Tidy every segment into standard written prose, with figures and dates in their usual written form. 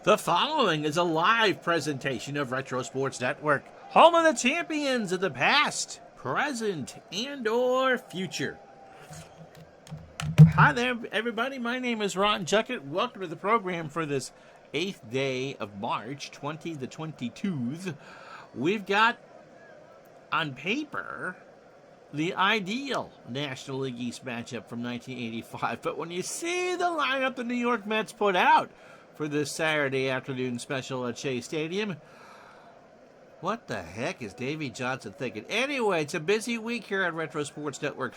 The following is a live presentation of Retro Sports Network, home of the champions of the past, present, and or future. Hi there, everybody. My name is Ron Juckett. Welcome to the program for this 8th day of March, 2022. We've got, on paper, the ideal National League East matchup from 1985. But when you see the lineup the New York Mets put out for this Saturday afternoon special at Shea Stadium, what the heck is Davey Johnson thinking? Anyway, it's a busy week here at Retro Sports Network.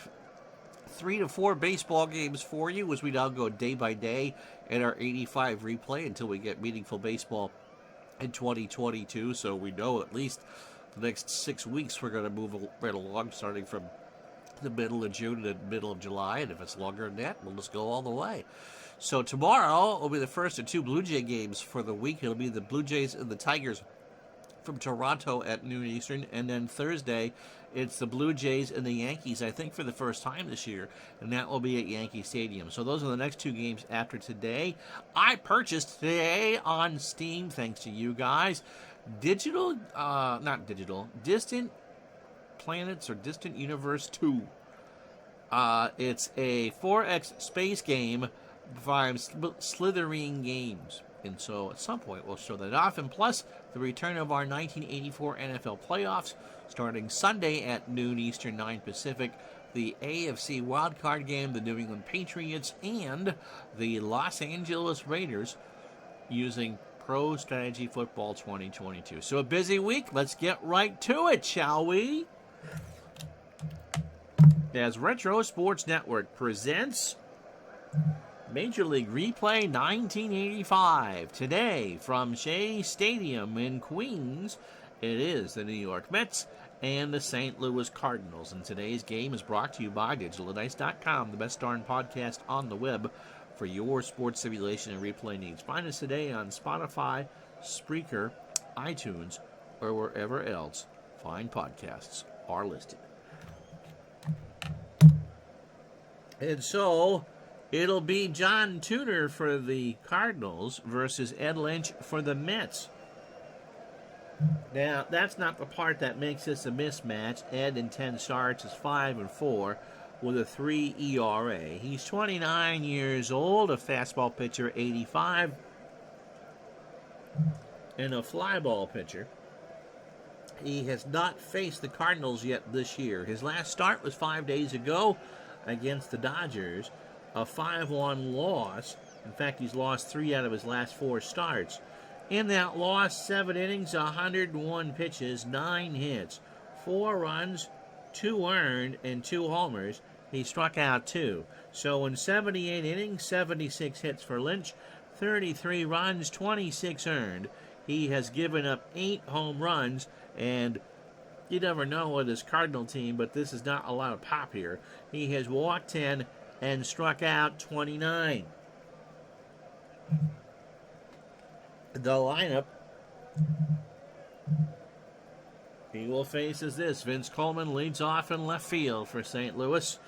3 to 4 baseball games for you as we now go day by day in our 85 replay until we get meaningful baseball in 2022. So we know at least the next 6 weeks we're going to move right along, starting from the middle of June to the middle of July. And if it's longer than that, we'll just go all the way. So tomorrow will be the first of 2 Blue Jay games for the week. It'll be the Blue Jays and the Tigers from Toronto at noon Eastern. And then Thursday, it's the Blue Jays and the Yankees, I think for the first time this year. And that will be at Yankee Stadium. So those are the next 2 games after today. I purchased today on Steam, thanks to you guys, Distant Planets or Distant Universe 2. It's a 4X space game by Slitherine Games. And so at some point we'll show that off. And plus, the return of our 1984 NFL playoffs starting Sunday at noon Eastern, 9 Pacific. The AFC wildcard game, the New England Patriots and the Los Angeles Raiders using Pro Strategy Football 2022. So a busy week. Let's get right to it, shall we? As Retro Sports Network presents Major League Replay 1985. Today from Shea Stadium in Queens, it is the New York Mets and the St. Louis Cardinals. And today's game is brought to you by DigitalDice.com, the best darn podcast on the web for your sports simulation and replay needs. Find us today on Spotify, Spreaker, iTunes, or wherever else fine podcasts are listed. And so it'll be John Tudor for the Cardinals versus Ed Lynch for the Mets. Now, that's not the part that makes this a mismatch. Ed in 10 starts is 5-4 with a 3 ERA. He's 29 years old, a fastball pitcher, 85, and a fly ball pitcher. He has not faced the Cardinals yet this year. His last start was 5 days ago against the Dodgers, a 5-1 loss. In fact, he's lost 3 out of his last 4 starts. In that loss, 7 innings, 101 pitches, 9 hits, 4 runs, 2 earned, and 2 homers. He struck out 2. So in 78 innings, 76 hits for Lynch, 33 runs, 26 earned. He has given up 8 home runs, and you never know with this Cardinal team, but this is not a lot of pop here. He has walked 10 and struck out 29. The lineup he will face is this. Vince Coleman leads off in left field for St. Louis.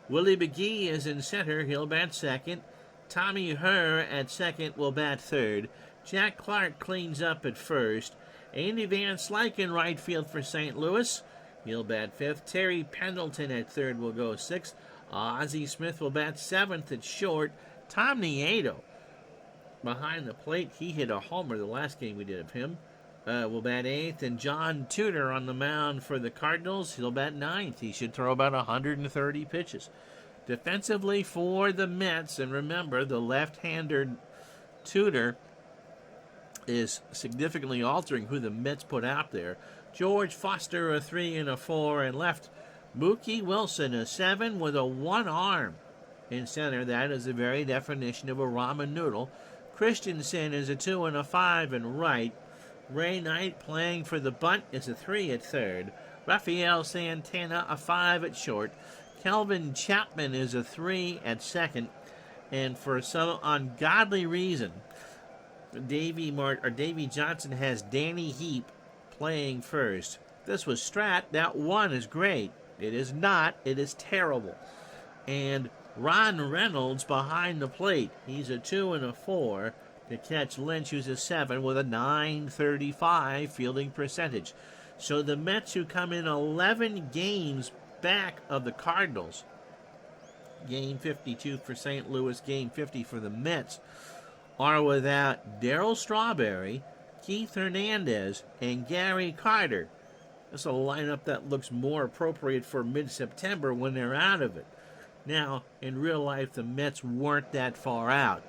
Willie McGee is in center. He'll bat second. Tommy Herr at second will bat third. Jack Clark cleans up at first. Andy Van Slyke in right field for St. Louis. He'll bat fifth. Terry Pendleton at third will go sixth. Ozzie Smith will bat seventh at short. Tom Nieto behind the plate. He hit a homer the last game we did of him. Will bat eighth. And John Tudor on the mound for the Cardinals. He'll bat ninth. He should throw about 130 pitches. Defensively for the Mets, and remember, the left-hander Tudor is significantly altering who the Mets put out there. George Foster, a 3 and a 4 in left. Mookie Wilson, a 7 with a 1 arm in center. That is the very definition of a ramen noodle. Christensen is a 2 and a 5 in right. Ray Knight playing for the bunt is a 3 at third. Rafael Santana, a 5 at short. Kelvin Chapman is a 3 at second. And for some ungodly reason, Davey Johnson has Danny Heap playing first. This was Strat. That 1 is great. It is not. It is terrible. And Ron Reynolds behind the plate. He's a 2 and a 4. to catch Lynch, who's a 7 with a .935 fielding percentage. So the Mets, who come in 11 games back of the Cardinals, game 52 for St. Louis, game 50 for the Mets, are without Darryl Strawberry, Keith Hernandez, and Gary Carter. That's a lineup that looks more appropriate for mid-September when they're out of it. Now, in real life, the Mets weren't that far out.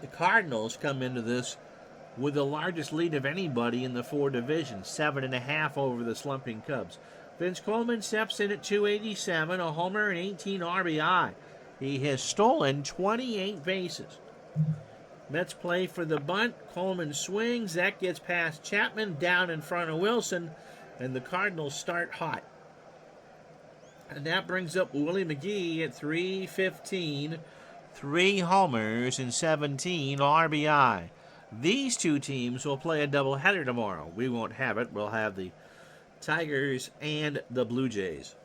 The Cardinals come into this with the largest lead of anybody in the 4 divisions, 7.5 over the slumping Cubs. Vince Coleman steps in at .287, a homer and 18 RBI. He has stolen 28 bases. Mets play for the bunt. Coleman swings. That gets past Chapman, down in front of Wilson, and the Cardinals start hot. And that brings up Willie McGee at .315, 3 homers and 17 RBI. These two teams will play a doubleheader tomorrow. We won't have it. We'll have the Tigers and the Blue Jays.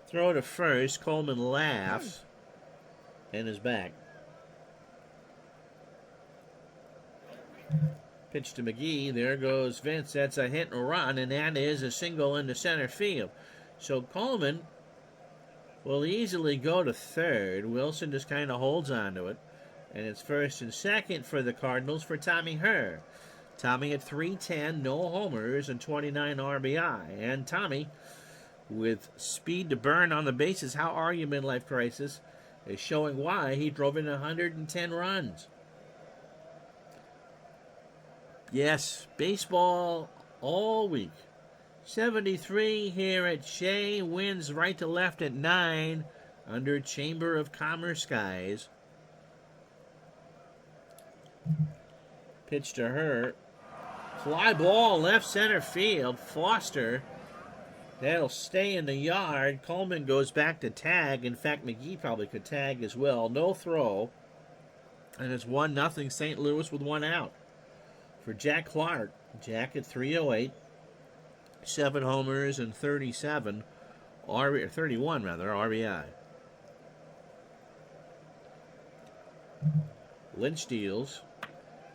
Throw to first. Coleman laughs and is back. Pitch to McGee. There goes Vince. That's a hit and a run, and that is a single into center field. So Coleman will easily go to third. Wilson just kind of holds on to it. And it's first and second for the Cardinals for Tommy Herr. Tommy at .310, no homers, and 29 RBI. And Tommy, with speed to burn on the bases, how are you midlife crisis, is showing why he drove in 110 runs. Yes, baseball all week. 73 here at Shea, wins right to left at 9 under Chamber of Commerce skies. Pitch to her. Fly ball left center field. Foster. That'll stay in the yard. Coleman goes back to tag. In fact, McGee probably could tag as well. No throw. And it's 1-0 St. Louis with 1 out. For Jack Clark. Jack at .308. 7 homers and 31 RBI. Lynch deals.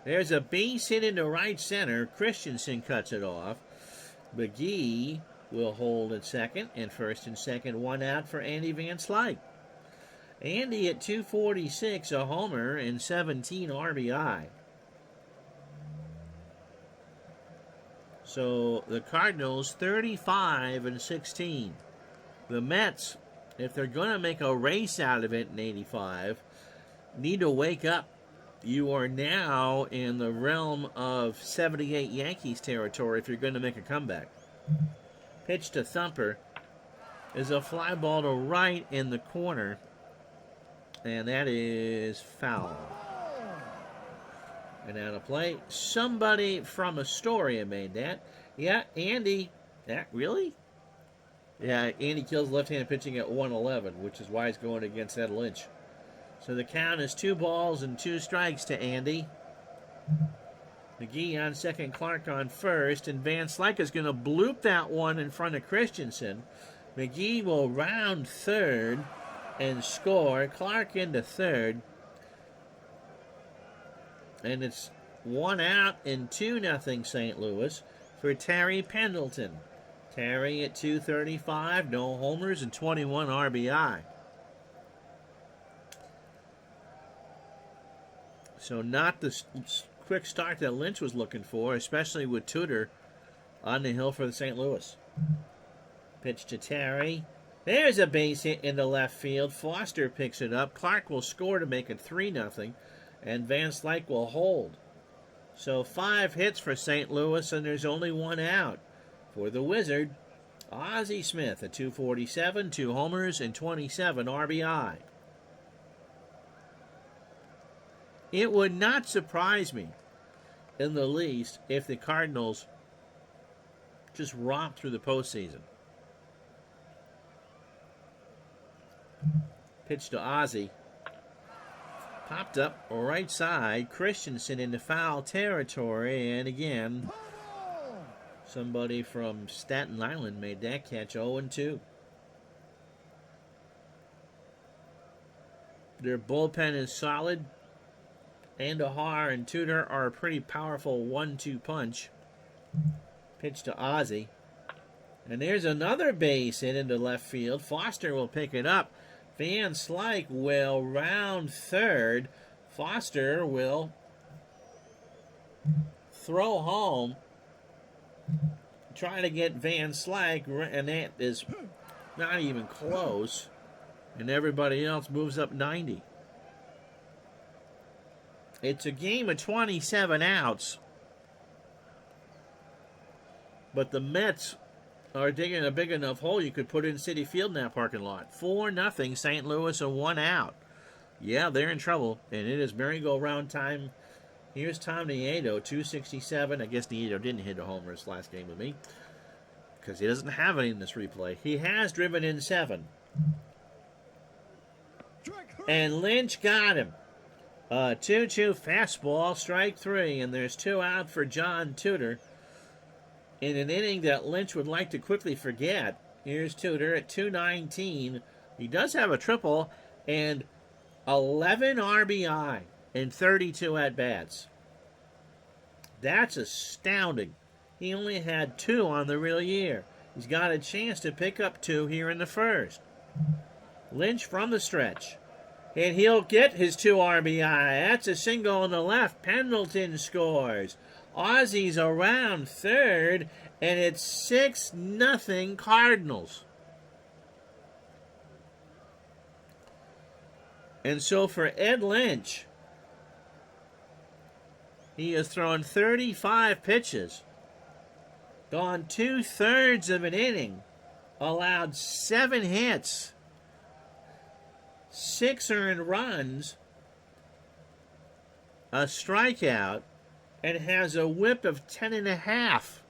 There's a base hit into right center. Christensen cuts it off. McGee will hold at second, and first and second, 1 out for Andy Van Slyke. Andy at .246, a homer and 17 RBI. So the Cardinals 35-16. The Mets, if they're going to make a race out of it in 85, need to wake up. You are now in the realm of 78 Yankees territory if you're going to make a comeback. Pitch to Thumper is a fly ball to right in the corner, and that is foul. And out of play. Somebody from Astoria made that. Yeah, Andy. That really? Yeah, Andy Kills left-handed pitching at 111, which is why he's going against Ed Lynch. So the count is 2 balls and 2 strikes to Andy. McGee on second, Clark on first, and Van Slyke is going to bloop that one in front of Christensen. McGee will round third and score. Clark into third. And it's 1 out and 2-0 St. Louis for Terry Pendleton. Terry at .235, no homers and 21 RBI. So not the quick start that Lynch was looking for, especially with Tudor on the hill for the St. Louis. Pitch to Terry. There's a base hit into left field. Foster picks it up. Clark will score to make it 3-0, and Van Slyke will hold. So 5 hits for St. Louis, and there's only 1 out. For the Wizard, Ozzie Smith at .247, 2 homers and 27 RBI. It would not surprise me in the least if the Cardinals just romp through the postseason. Pitch to Ozzie. Popped up right side. Christensen into foul territory. And again, somebody from Staten Island made that catch. 0-2. Their bullpen is solid. Andahar and Tudor are a pretty powerful 1-2 punch. Pitch to Ozzie. And there's another base hit into left field. Foster will pick it up. Van Slyke will round third. Foster will throw home. Try to get Van Slyke, and that is not even close. And everybody else moves up 90. It's a game of 27 outs. But the Mets are digging a big enough hole you could put in Citi Field in that parking lot. 4-0 St. Louis, and 1 out. Yeah, they're in trouble, and it is merry-go-round time. Here's Tom Nieto, 267. I guess Nieto didn't hit a homer this last game with me because he doesn't have any in this replay. He has driven in 7. And Lynch got him. 2-2 fastball, strike 3, and there's 2 out for John Tudor. In an inning that Lynch would like to quickly forget. Here's Tudor at 219. He does have a triple and 11 RBI and 32 at-bats. That's astounding. He only had 2 on the real year. He's got a chance to pick up 2 here in the first. Lynch from the stretch. And he'll get his 2 RBI. That's a single on the left. Pendleton scores. Ozzie's around third, and it's 6-0 Cardinals. And so for Ed Lynch, he has thrown 35 pitches, gone 2/3 of an inning, allowed 7 hits, 6 earned runs, a strikeout, and has a whip of 10.5.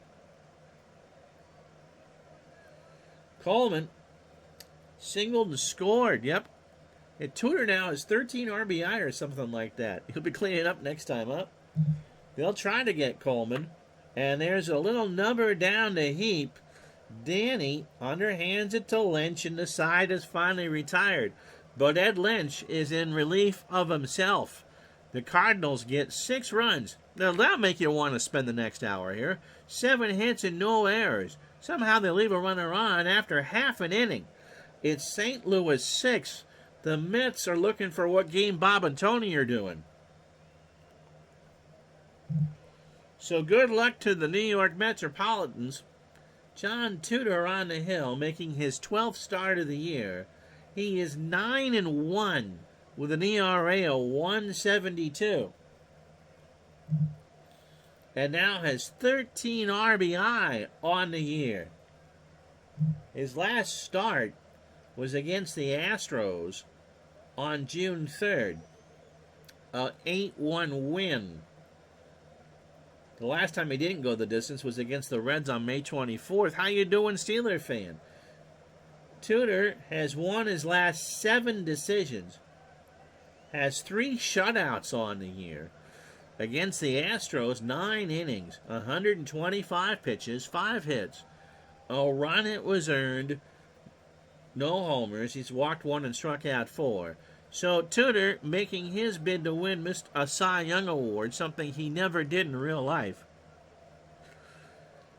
Coleman singled and scored. Yep. And Tudor now has 13 RBI or something like that. He'll be cleaning up next time up. They'll try to get Coleman. And there's a little number down to Heap. Danny underhands it to Lynch, and the side is finally retired. But Ed Lynch is in relief of himself. The Cardinals get 6 runs. Now, that'll make you want to spend the next hour here. 7 hits and no errors. Somehow they leave a runner on after half an inning. It's St. Louis 6. The Mets are looking for what game Bob and Tony are doing. So good luck to the New York Metropolitans. John Tudor on the hill, making his 12th start of the year. He is 9-1 with an ERA of 1.72. And now has 13 RBI on the year. His last start was against the Astros on June 3rd. An 8-1 win. The last time he didn't go the distance was against the Reds on May 24th. How you doing, Steeler fan? Tudor has won his last 7 decisions. Has 3 shutouts on the year. Against the Astros, 9 innings, 125 pitches, 5 hits. A run it was earned, no homers. He's walked 1 and struck out 4. So Tudor making his bid to win a Cy Young Award, something he never did in real life.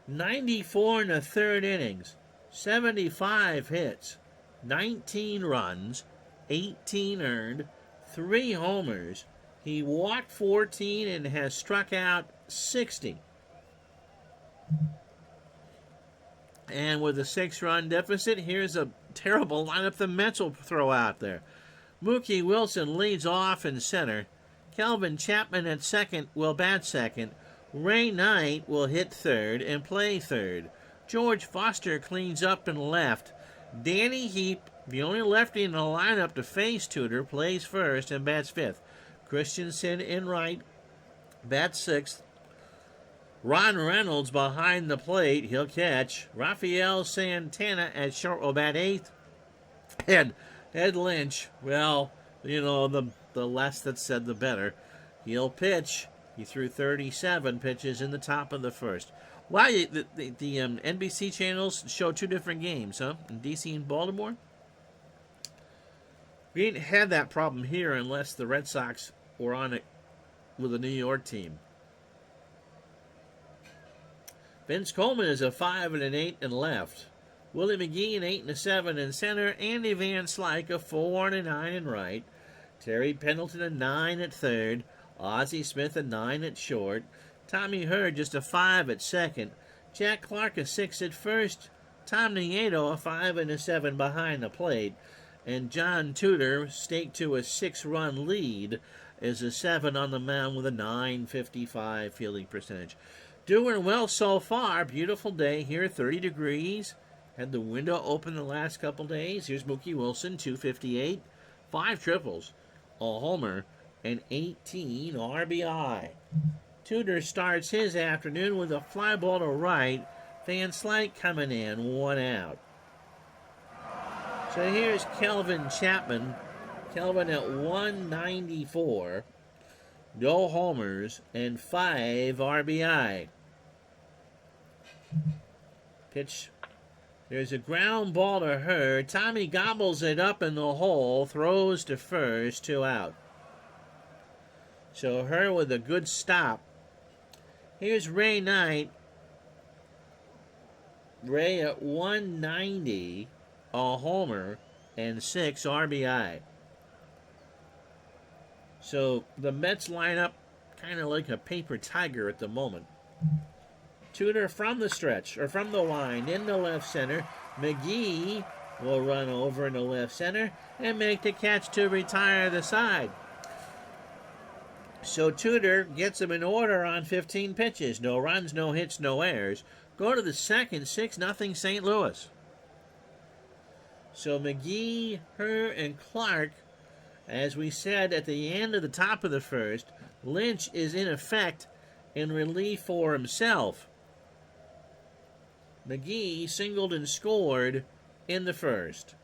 94 1/3 innings, 75 hits, 19 runs, 18 earned, 3 homers. He walked 14 and has struck out 60. And with a 6-run deficit, here's a terrible lineup the Mets will throw out there. Mookie Wilson leads off in center. Kelvin Chapman at second will bat second. Ray Knight will hit third and play third. George Foster cleans up in left. Danny Heap, the only lefty in the lineup to face Tudor, plays first and bats fifth. Christensen in right, bats sixth. Ron Reynolds behind the plate, he'll catch. Rafael Santana at short will bat eighth. And Ed Lynch, well, you know, the less that's said, the better. He'll pitch. He threw 37 pitches in the top of the first. Wow, the NBC channels show 2 different games, huh? In D.C. and Baltimore? We didn't have that problem here unless the Red Sox were on with the New York team. Vince Coleman is a 5 and an 8 in left. Willie McGee an 8 and a 7 in center. Andy Van Slyke a 4 and a 9 in right. Terry Pendleton a 9 at third. Ozzie Smith a 9 at short. Tommy Hurd just a 5 at second. Jack Clark a 6 at first. Tom Nieto a 5 and a 7 behind the plate. And John Tudor, staked to a 6-run lead, is a 7 on the mound with a .955 fielding percentage. Doing well so far. Beautiful day here, 30 degrees. Had the window open the last couple days. Here's Mookie Wilson, 258, 5 triples, a homer, and 18 RBI. Tudor starts his afternoon with a fly ball to right. Van Slyke coming in, 1 out. So here's Kelvin Chapman. Kelvin at 194, no homers, and 5 RBI. Pitch. There's a ground ball to Hurd. Tommy gobbles it up in the hole, throws to first, 2 out. So Hurd with a good stop. Here's Ray Knight. Ray at 190, a homer, and 6 RBI. So the Mets line up kind of like a paper tiger at the moment. Tudor from the stretch, or from the line, in the left center. McGee will run over in the left center and make the catch to retire the side. So Tudor gets him in order on 15 pitches. No runs, no hits, no errors. Go to the second, 6-0 St. Louis. So McGee, Hurd, and Clark, as we said at the end of the top of the first, Lynch is in effect in relief for himself. McGee singled and scored in the first.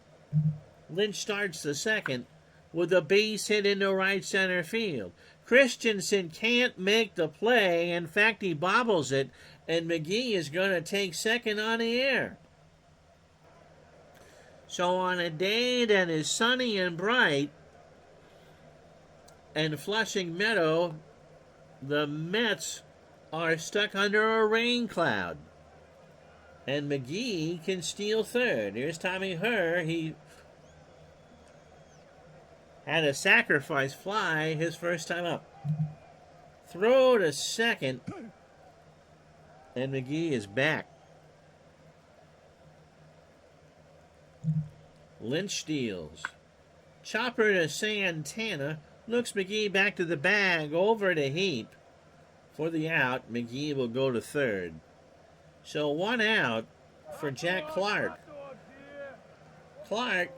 Lynch starts the second with a base hit into right center field. Christensen can't make the play. In fact, he bobbles it, and McGee is going to take second on the air. So on a day that is sunny and bright, and Flushing Meadow, the Mets are stuck under a rain cloud. And McGee can steal third. Here's Tommy Hurd. He had a sacrifice fly his first time up. Throw to second. And McGee is back. Lynch steals. Chopper to Santana. Looks McGee back to the bag. Over to Heap. For the out, McGee will go to third. So 1 out for Jack Clark. Clark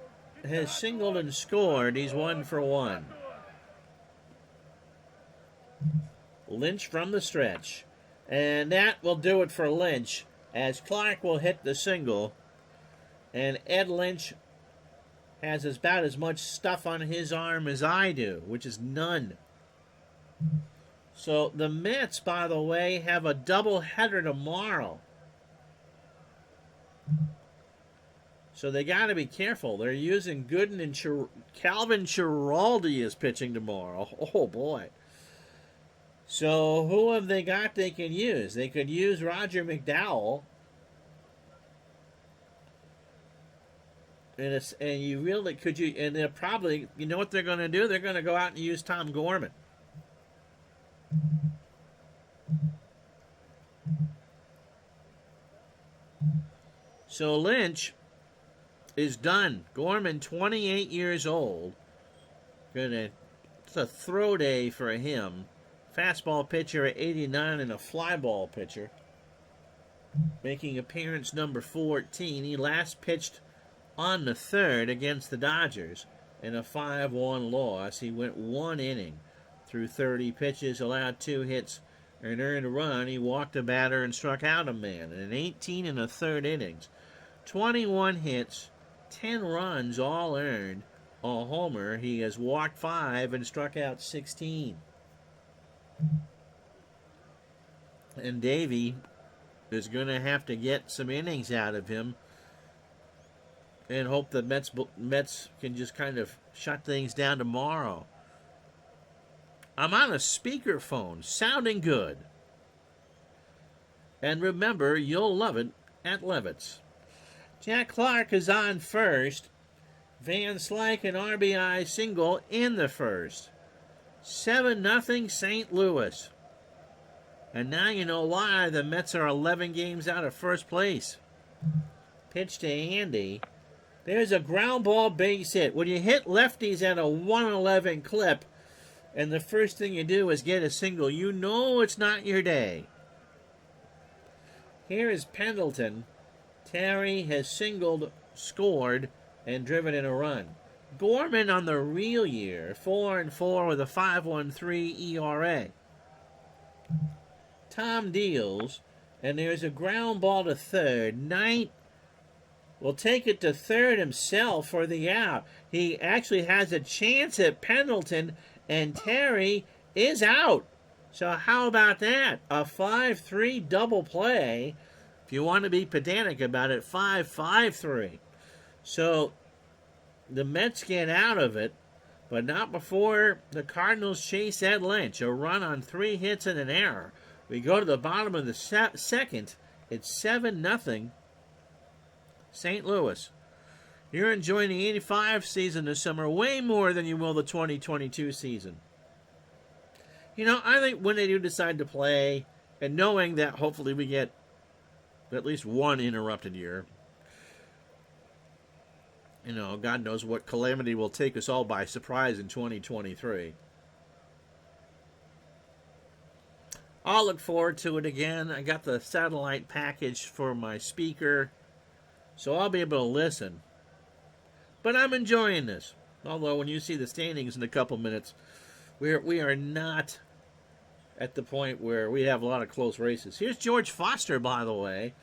has singled and scored. He's 1 for 1. Lynch from the stretch. And that will do it for Lynch, as Clark will hit the single. And Ed Lynch has about as much stuff on his arm as I do, which is none. So the Mets, by the way, have a doubleheader tomorrow. So they got to be careful. They're using Gooden and Calvin Giraldi is pitching tomorrow. Oh, boy. So who have they got they can use? They could use Roger McDowell. And you really could you? And they're probably, you know what they're going to do? They're going to go out and use Tom Gorman. So Lynch is done. Gorman, 28 years old. It's a throw day for him. Fastball pitcher at 89 and a fly ball pitcher. Making appearance number 14. He last pitched on the 3rd against the Dodgers in a 5-1 loss. He went 1 inning through 30 pitches, allowed 2 hits, and earned a run. He walked a batter and struck out a man in 18 and a third innings. 21 hits, 10 runs, all earned, a homer. He has walked 5 and struck out 16. And Davey is going to have to get some innings out of him and hope the Mets can just kind of shut things down tomorrow. I'm on a speakerphone, sounding good. And remember, you'll love it at Levitt's. Jack Clark is on first. Van Slyke an RBI single in the first. 7-0 St. Louis. And now you know why the Mets are 11 games out of first place. Pitch to Andy. There's a ground ball base hit. When you hit lefties at a 111 clip, and the first thing you do is get a single, you know it's not your day. Here is Pendleton. Terry has singled, scored, and driven in a run. Gorman on the real year, 4-4 with a 5.13 ERA. Tom deals, and there's a ground ball to third. Knight will take it to third himself for the out. He actually has a chance at Pendleton, and Terry is out. So how about that? A 5-3 double play. If you want to be pedantic about it, 5-5-3. So the Mets get out of it, but not before the Cardinals chase Ed Lynch. A run on 3 hits and an error. We go to the bottom of the second. It's 7-0 St. Louis. You're enjoying the 85 season this summer way more than you will the 2022 season. You know, I think when they do decide to play, and knowing that hopefully we get at least one interrupted year, you know, God knows what calamity will take us all by surprise in 2023. I'll look forward to it again. I got the satellite package for my speaker, so I'll be able to listen. But I'm enjoying this. Although when you see the standings in a couple minutes, we are not at the point where we have a lot of close races. Here's George Foster, by the way.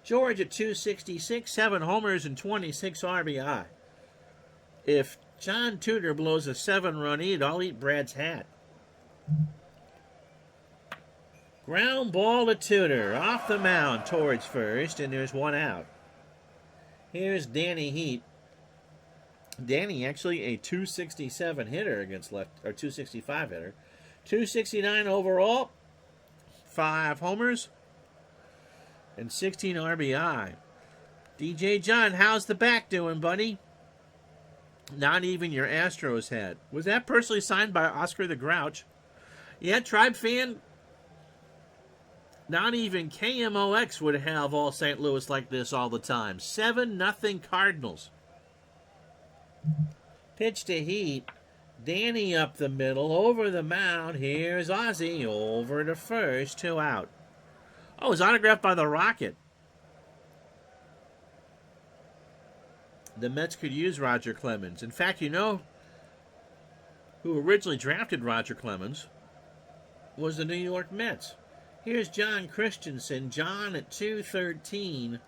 George at 266, 7 homers and 26 RBI. If John Tudor blows a 7-run lead, I'll eat Brad's hat. Ground ball to Tudor, off the mound towards first, and there's one out. Here's Danny Heap. Danny actually a 267 hitter against left, or 265 hitter. 269 overall, 5 homers, and 16 RBI. DJ John, how's the back doing, buddy? Not even your Astros had. Was that personally signed by Oscar the Grouch? Yeah, Tribe fan. Not even KMOX would have all St. Louis like this all the time. 7-0 Cardinals. Pitch to Heap. Danny up the middle, over the mound. Here's Ozzie over to first, 2 out. Oh, it was autographed by the Rocket. The Mets could use Roger Clemens. In fact, you know who originally drafted Roger Clemens was the New York Mets. Here's John Christensen. John at 213.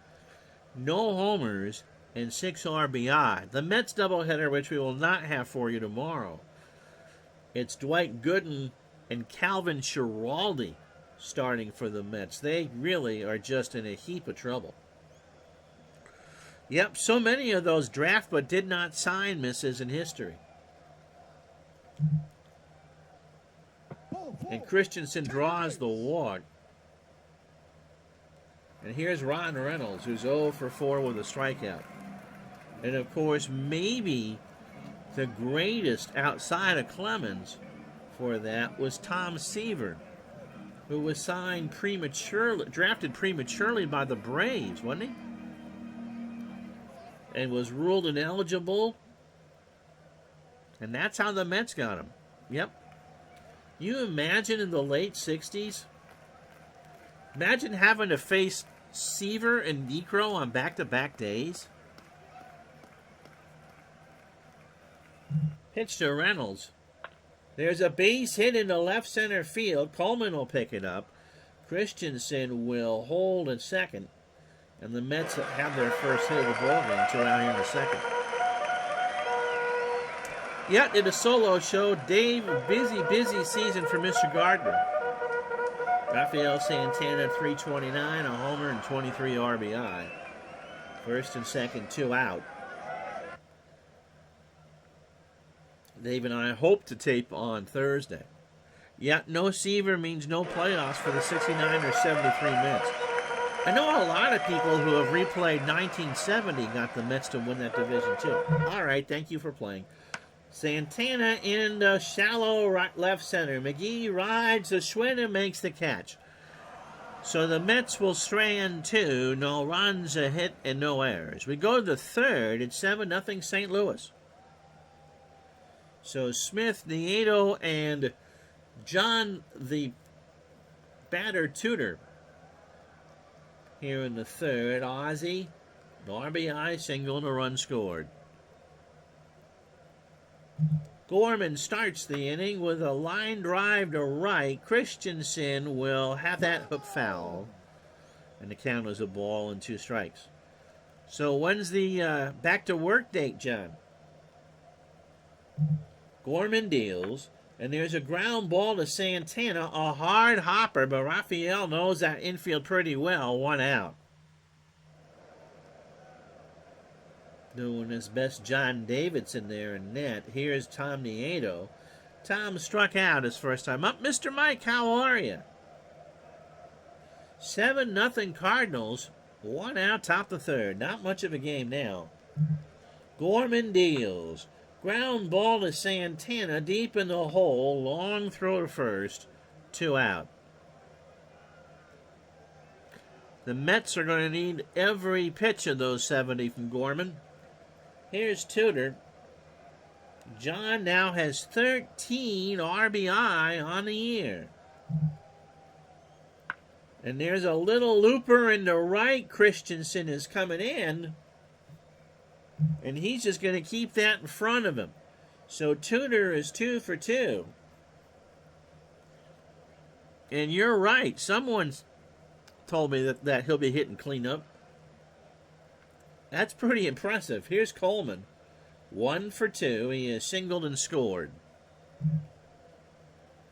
No homers and 6 RBI. The Mets doubleheader, which we will not have for you tomorrow. It's Dwight Gooden and Calvin Schiraldi starting for the Mets. They really are just in a heap of trouble. Yep, so many of those draft but did not sign misses in history. And Christensen draws the walk. And here's Ron Reynolds, who's 0 for 4 with a strikeout. And, of course, maybe the greatest outside of Clemens for that was Tom Seaver, who was signed prematurely, drafted prematurely by the Braves, wasn't he? And was ruled ineligible. And that's how the Mets got him. Yep. You imagine in the late 60s? Imagine having to face Seaver and Necro on back-to-back days. Pitch to Reynolds. There's a base hit into left center field. Coleman will pick it up. Christensen will hold at second. And the Mets have their first hit of the ball game until out here in the second. Yet in a solo show, Dave, busy season for Mr. Gardner. Rafael Santana, 329, a homer and 23 RBI. First and second, 2 out. Dave and I hope to tape on Thursday. Yeah, no Seaver means no playoffs for the 69 or 73 Mets. I know a lot of people who have replayed 1970 got the Mets to win that division too. All right, thank you for playing. Santana in the shallow right left center. McGee rides the swing and makes the catch. So the Mets will strand 2. No runs, a hit, and no errors. We go to the third. It's 7-0 St. Louis. So Smith, Nieto, and John, the batter tutor, here in the third. Ozzie, RBI, single, and a run scored. Gorman starts the inning with a line drive to right. Christensen will have that hook foul. And the count is a ball and 2 strikes. So when's the back to work date, John? Gorman deals. And there's a ground ball to Santana. A hard hopper, but Raphael knows that infield pretty well. 1 out. Doing his best John Davidson there in net. Here's Tom Nieto. Tom struck out his first time up. Mr. Mike, how are you? 7-0 Cardinals. 1 out, top the third. Not much of a game now. Gorman deals. Ground ball to Santana. Deep in the hole. Long throw to first. 2 out. The Mets are going to need every pitch of those 70 from Gorman. Here's Tudor. John now has 13 RBI on the year. And there's a little looper in the right. Christensen is coming in. And he's just going to keep that in front of him. So Tudor is 2 for 2. And you're right. Someone told me that he'll be hitting cleanup. That's pretty impressive. Here's Coleman. 1 for 2. He has singled and scored.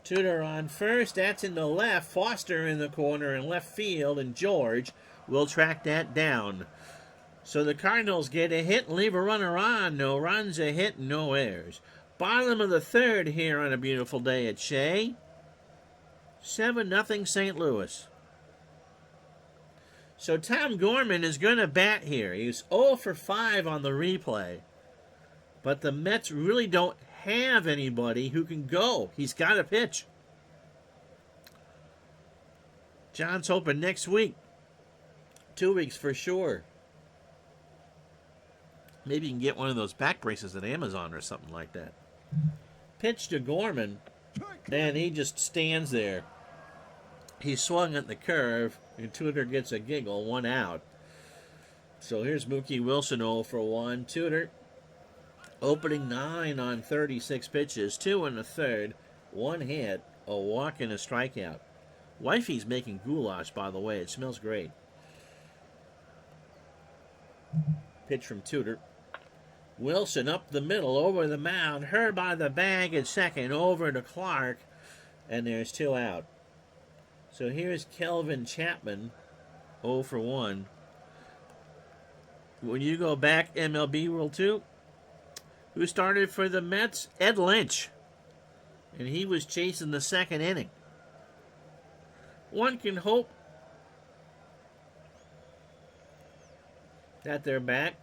Tudor on first. That's in the left. Foster in the corner in left field. And George will track that down. So the Cardinals get a hit and leave a runner on. No runs, a hit, no errors. Bottom of the third here on a beautiful day at Shea. 7-0 St. Louis. So Tom Gorman is going to bat here. He's 0 for 5 on the replay. But the Mets really don't have anybody who can go. He's got to pitch. John's hoping next week. 2 weeks for sure. Maybe you can get one of those back braces at Amazon or something like that. Pitch to Gorman, and he just stands there. He swung at the curve, and Tudor gets a giggle, 1 out. So here's Mookie Wilson 0 for 1. Tudor opening 9 on 36 pitches, 2 in the third, 1 hit, a walk, and a strikeout. Wifey's making goulash, by the way. It smells great. Pitch from Tudor. Wilson up the middle, over the mound. Her by the bag at second, over to Clark. And there's 2 out. So here's Kelvin Chapman, 0 for 1. When you go back, MLB World 2, who started for the Mets? Ed Lynch. And he was chasing the second inning. One can hope that they're back.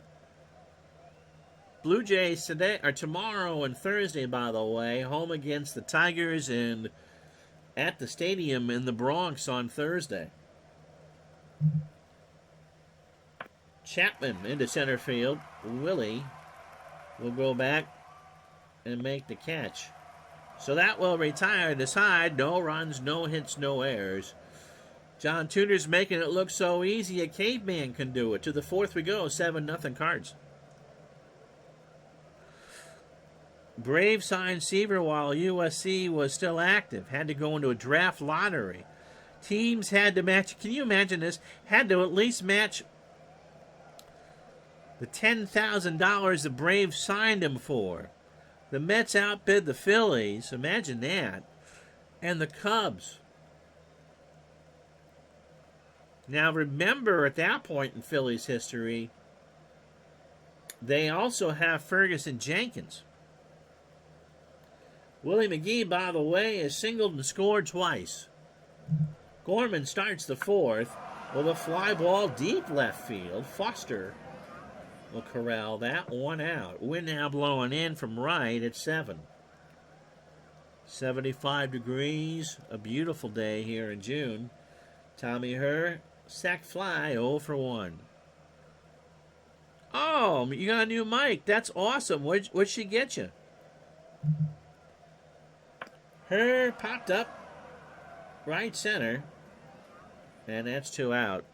Blue Jays today, or tomorrow and Thursday, by the way, home against the Tigers and at the stadium in the Bronx on Thursday. Chapman into center field. Willie will go back and make the catch. So that will retire the side. No runs, no hits, no errors. John Tudor's making it look so easy a caveman can do it. To the fourth we go, 7-0 Cards. Braves signed Seaver while USC was still active. Had to go into a draft lottery. Teams had to match, can you imagine this? Had to at least match the $10,000 the Braves signed him for. The Mets outbid the Phillies. Imagine that. And the Cubs. Now remember, at that point in Phillies history, they also have Ferguson Jenkins. Willie McGee, by the way, has singled and scored twice. Gorman starts the fourth with a fly ball deep left field. Foster will corral that one out. Wind now blowing in from right at 7. 75 degrees, a beautiful day here in June. Tommy Herr, sac fly, 0 for 1. Oh, you got a new mic. That's awesome. What'd she get you? Herr popped up right center, and that's 2 out.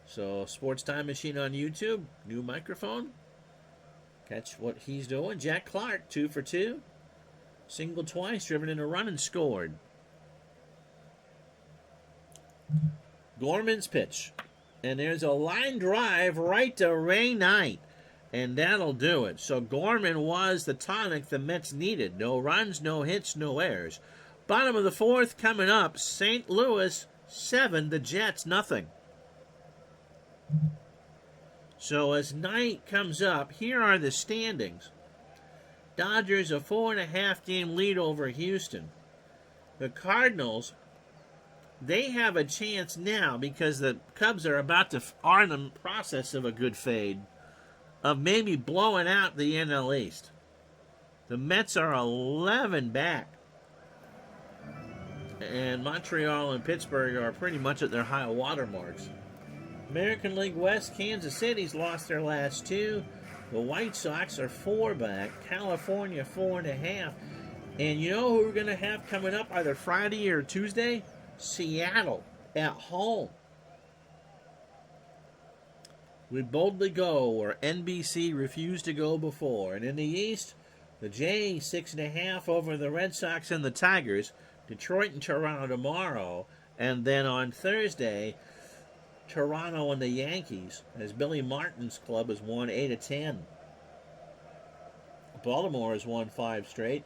So, Sports Time Machine on YouTube, new microphone. Catch what he's doing. Jack Clark, 2 for 2. Singled twice, driven in a run and scored. Gorman's pitch. And there's a line drive right to Ray Knight. And that'll do it. So Gorman was the tonic the Mets needed. No runs, no hits, no errors. Bottom of the fourth coming up. St. Louis 7, the Jets nothing. So as Knight comes up, here are the standings. Dodgers a 4.5 game lead over Houston. The Cardinals, they have a chance now because the Cubs are in the process of a good fade of maybe blowing out the NL East. The Mets are 11 back. And Montreal and Pittsburgh are pretty much at their high water marks. American League West, Kansas City's lost their last 2. The White Sox are 4 back. California 4.5. And you know who we're going to have coming up either Friday or Tuesday? Seattle at home. We boldly go where NBC refused to go before. And in the East, the Jays 6.5 over the Red Sox and the Tigers. Detroit and Toronto tomorrow. And then on Thursday, Toronto and the Yankees, as Billy Martin's club has won 8 of 10. Baltimore has won 5 straight.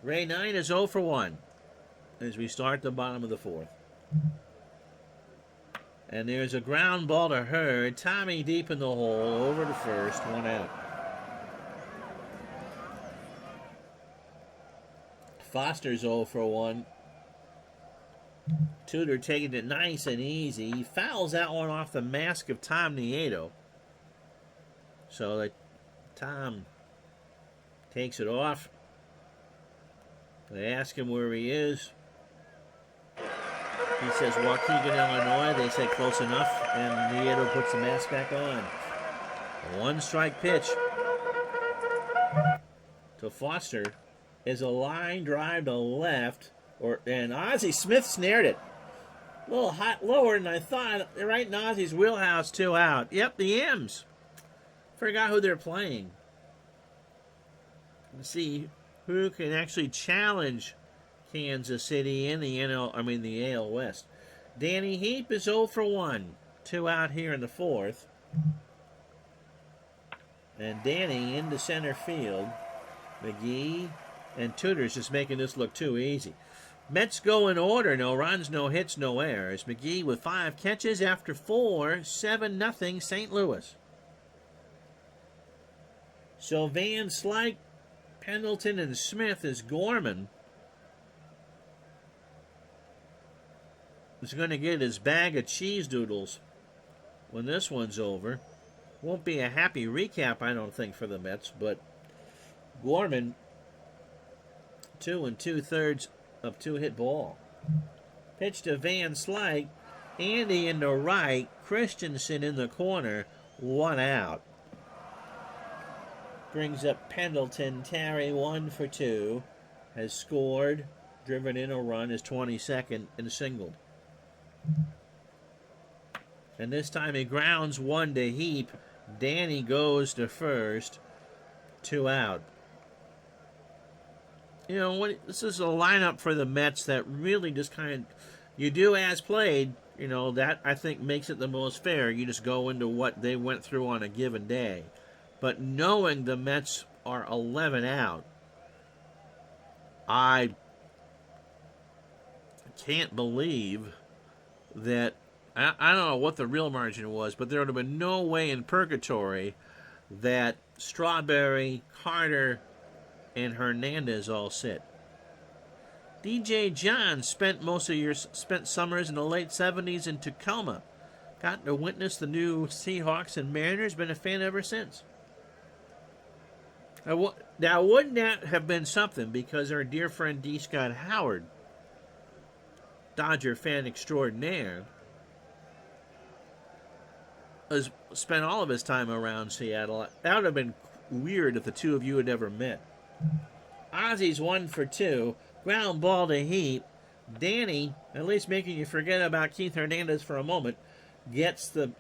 Ray Knight is 0 for 1 as we start the bottom of the fourth. And there's a ground ball to Herr. Tommy deep in the hole, over to first, 1 out. Foster's 0 for 1. Tudor taking it nice and easy. He fouls that one off the mask of Tom Nieto. So that Tom takes it off. They ask him where he is. He says Waukegan, Illinois. They say close enough. And Nieto puts the mask back on. A 1-strike pitch to Foster is a line drive to left. And Ozzie Smith snared it. A little hot lower than I thought. Right in Ozzie's wheelhouse, 2 out. Yep, the M's. Forgot who they're playing. Let's see who can actually challenge Kansas City in the the AL West. Danny Heap is 0 for 1. 2 out here in the fourth. And Danny into center field. McGee and Tudor's just making this look too easy. Mets go in order. No runs, no hits, no errors. McGee with 5 catches after 4. 7-0 St. Louis. So Van Slyke, Pendleton, and Smith is Gorman. Is going to get his bag of cheese doodles when this one's over. Won't be a happy recap, I don't think, for the Mets, but Gorman, 2 2/3 of 2-hit ball. Pitch to Van Slyke. Andy in the right. Christensen in the corner. 1 out. Brings up Pendleton. Terry 1 for 2. Has scored. Driven in a run. His 22nd and singled. And this time he grounds 1 to Heap. Danny goes to first. 2 out. You know, this is a lineup for the Mets that really just kind of, you do as played, you know, that I think makes it the most fair. You just go into what they went through on a given day. But knowing the Mets are 11 out, I can't believe that I don't know what the real margin was, but there would have been no way in purgatory that Strawberry, Carter, and Hernandez all sit. DJ John spent summers in the late 70s in Tacoma. Got to witness the new Seahawks and Mariners. Been a fan ever since. Now, wouldn't that have been something? Because our dear friend D. Scott Howard, Dodger fan extraordinaire, has spent all of his time around Seattle. That would have been weird if the two of you had ever met. Ozzy's 1 for 2. Ground ball to Heap. Danny, at least making you forget about Keith Hernandez for a moment, gets the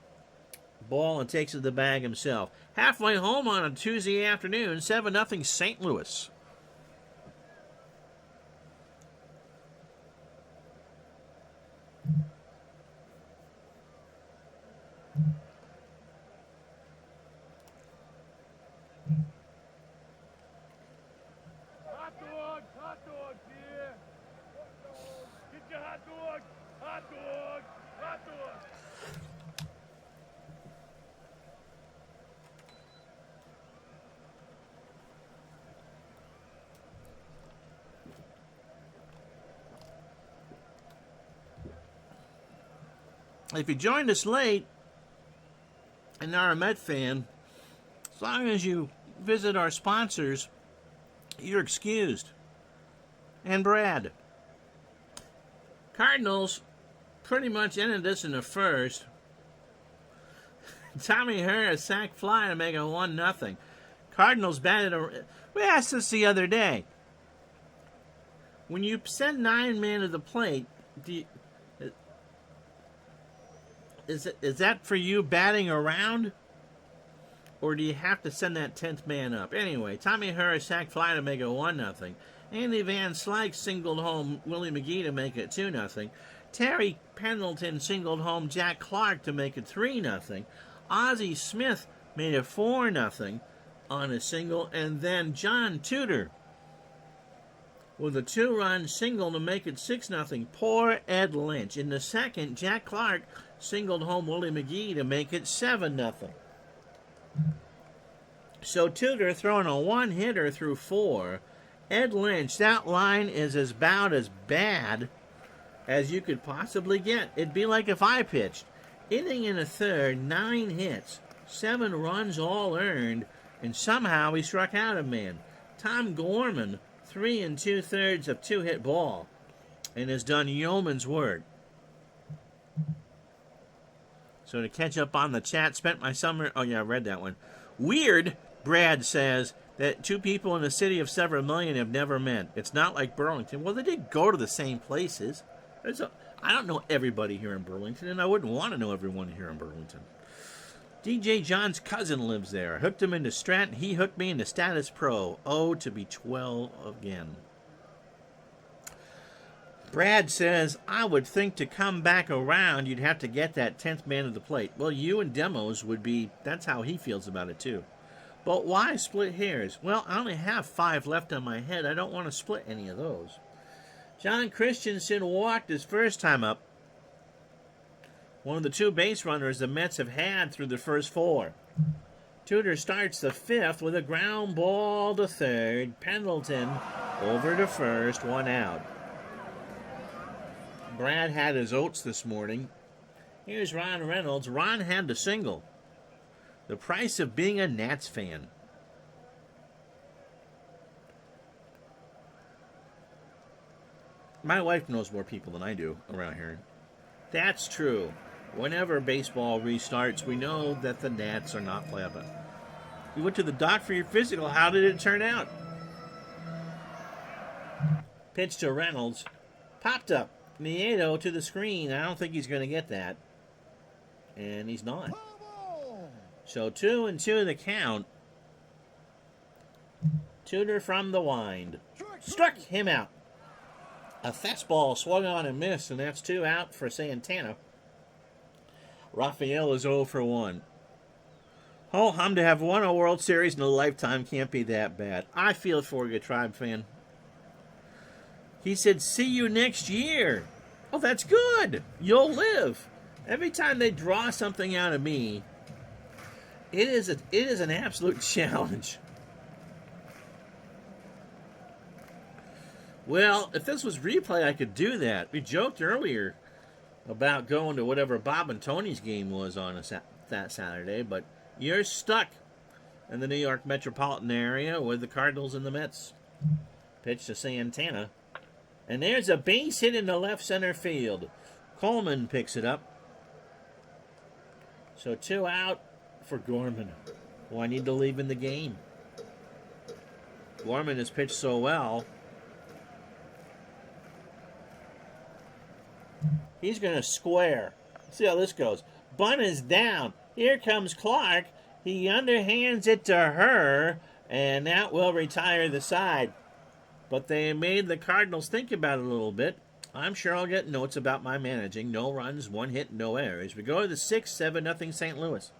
ball and takes it to the bag himself. Halfway home on a Tuesday afternoon, 7-0 St. Louis. Hot dog, dear. Get your hot dog, hot dog, hot dog. If you joined us late and are a Met fan, as long as you visit our sponsors, you're excused. And Brad. Cardinals pretty much ended this in the first. Tommy Herr sacked fly to make it 1-0. Cardinals batted a... We asked this the other day. When you send 9 men to the plate, is that for you batting around? Or do you have to send that 10th man up? Anyway, Tommy Herr sacked fly to make it 1-0. Andy Van Slyke singled home Willie McGee to make it 2-0. Terry Pendleton singled home Jack Clark to make it 3-0. Ozzie Smith made it 4-0 on a single. And then John Tudor with a 2-run single to make it 6-0. Poor Ed Lynch. In the second, Jack Clark singled home Willie McGee to make it 7-0. So Tudor throwing a 1-hitter through 4. Ed Lynch, that line is about as bad as you could possibly get. It'd be like if I pitched. Inning in a third, 9 hits, 7 runs all earned, and somehow he struck out a man. Tom Gorman, 3 2/3 of 2-hit ball, and has done yeoman's work. So to catch up on the chat, spent my summer... Oh, yeah, I read that one. Weird, Brad says, that 2 people in a city of several million have never met. It's not like Burlington. Well, they did go to the same places. I don't know everybody here in Burlington, and I wouldn't want to know everyone here in Burlington. DJ John's cousin lives there. I hooked him into Strat, and he hooked me into Status Pro. Oh, to be 12 again. Brad says, I would think to come back around, you'd have to get that 10th man to the plate. Well, you and Demos would be... That's how he feels about it, too. But why split hairs? Well, I only have 5 left on my head. I don't want to split any of those. John Christensen walked his first time up. One of the 2 base runners the Mets have had through the first 4. Tudor starts the 5th with a ground ball to third. Pendleton over to first, 1 out. Brad had his oats this morning. Here's Ron Reynolds. Ron had the single. The price of being a Nats fan. My wife knows more people than I do around here. That's true. Whenever baseball restarts, we know that the Nats are not playing. You went to the doc for your physical. How did it turn out? Pitch to Reynolds. Popped up. Nieto to the screen. I don't think he's going to get that. And he's not. So 2-2 the count. Tudor from the wind. Struck him out. A fastball swung on and missed, and that's 2 out for Santana. Raphael is 0 for 1. Oh, I'm to have won a World Series in a lifetime can't be that bad. I feel for you, Tribe fan. He said, see you next year. Oh, that's good. You'll live. Every time they draw something out of me, it is an absolute challenge. Well, if this was replay, I could do that. We joked earlier about going to whatever Bob and Tony's game was on that Saturday, but you're stuck in the New York metropolitan area with the Cardinals and the Mets. Pitch to Santana. And there's a base hit in the left center field. Coleman picks it up. So 2 out for Gorman, who I need to leave in the game. Gorman has pitched so well. He's going to square. See how this goes. Bunt is down. Here comes Clark. He underhands it to her, and that will retire the side. But they made the Cardinals think about it a little bit. I'm sure I'll get notes about my managing. No runs, 1 hit, no errors. We go to the 6-7-0 St. Louis.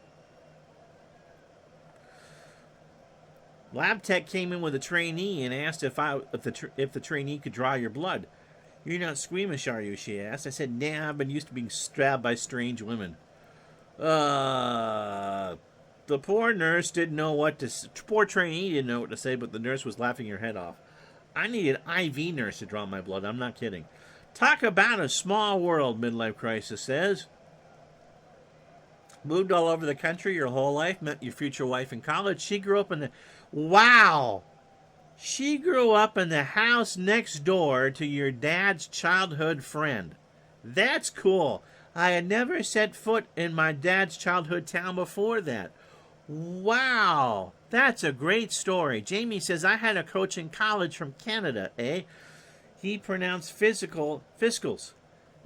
Lab Tech came in with a trainee and asked if the trainee could draw your blood. You're not squeamish, are you? She asked. I said, nah, I've been used to being stabbed by strange women. The poor nurse didn't know what to say. Poor trainee didn't know what to say, but the nurse was laughing her head off. I need an IV nurse to draw my blood. I'm not kidding. Talk about a small world, midlife crisis says. Moved all over the country your whole life, met your future wife in college. She grew up in the... Wow! She grew up in the house next door to your dad's childhood friend. That's cool. I had never set foot in my dad's childhood town before that. Wow. That's a great story. Jamie says, I had a coach in college from Canada, eh? He pronounced fiscals.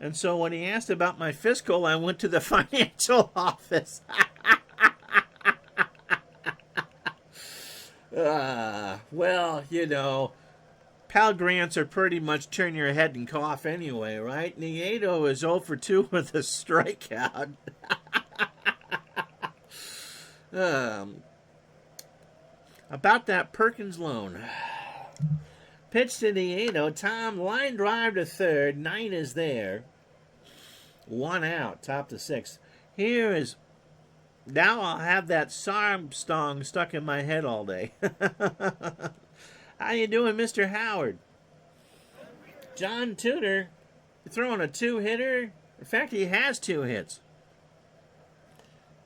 And so when he asked about my fiscal, I went to the financial office. Well, you know, Pal Grants are pretty much turn your head and cough anyway, right? Nieto is 0 for 2 with a strikeout. About that Perkins loan. Pitch to Nieto. Tom, line drive to third. Knight is there. 1 out, top to 6th. Here is... Now I'll have that song stuck in my head all day. How you doing, Mr. Howard? John Tudor throwing a 2-hitter. In fact, he has 2 hits.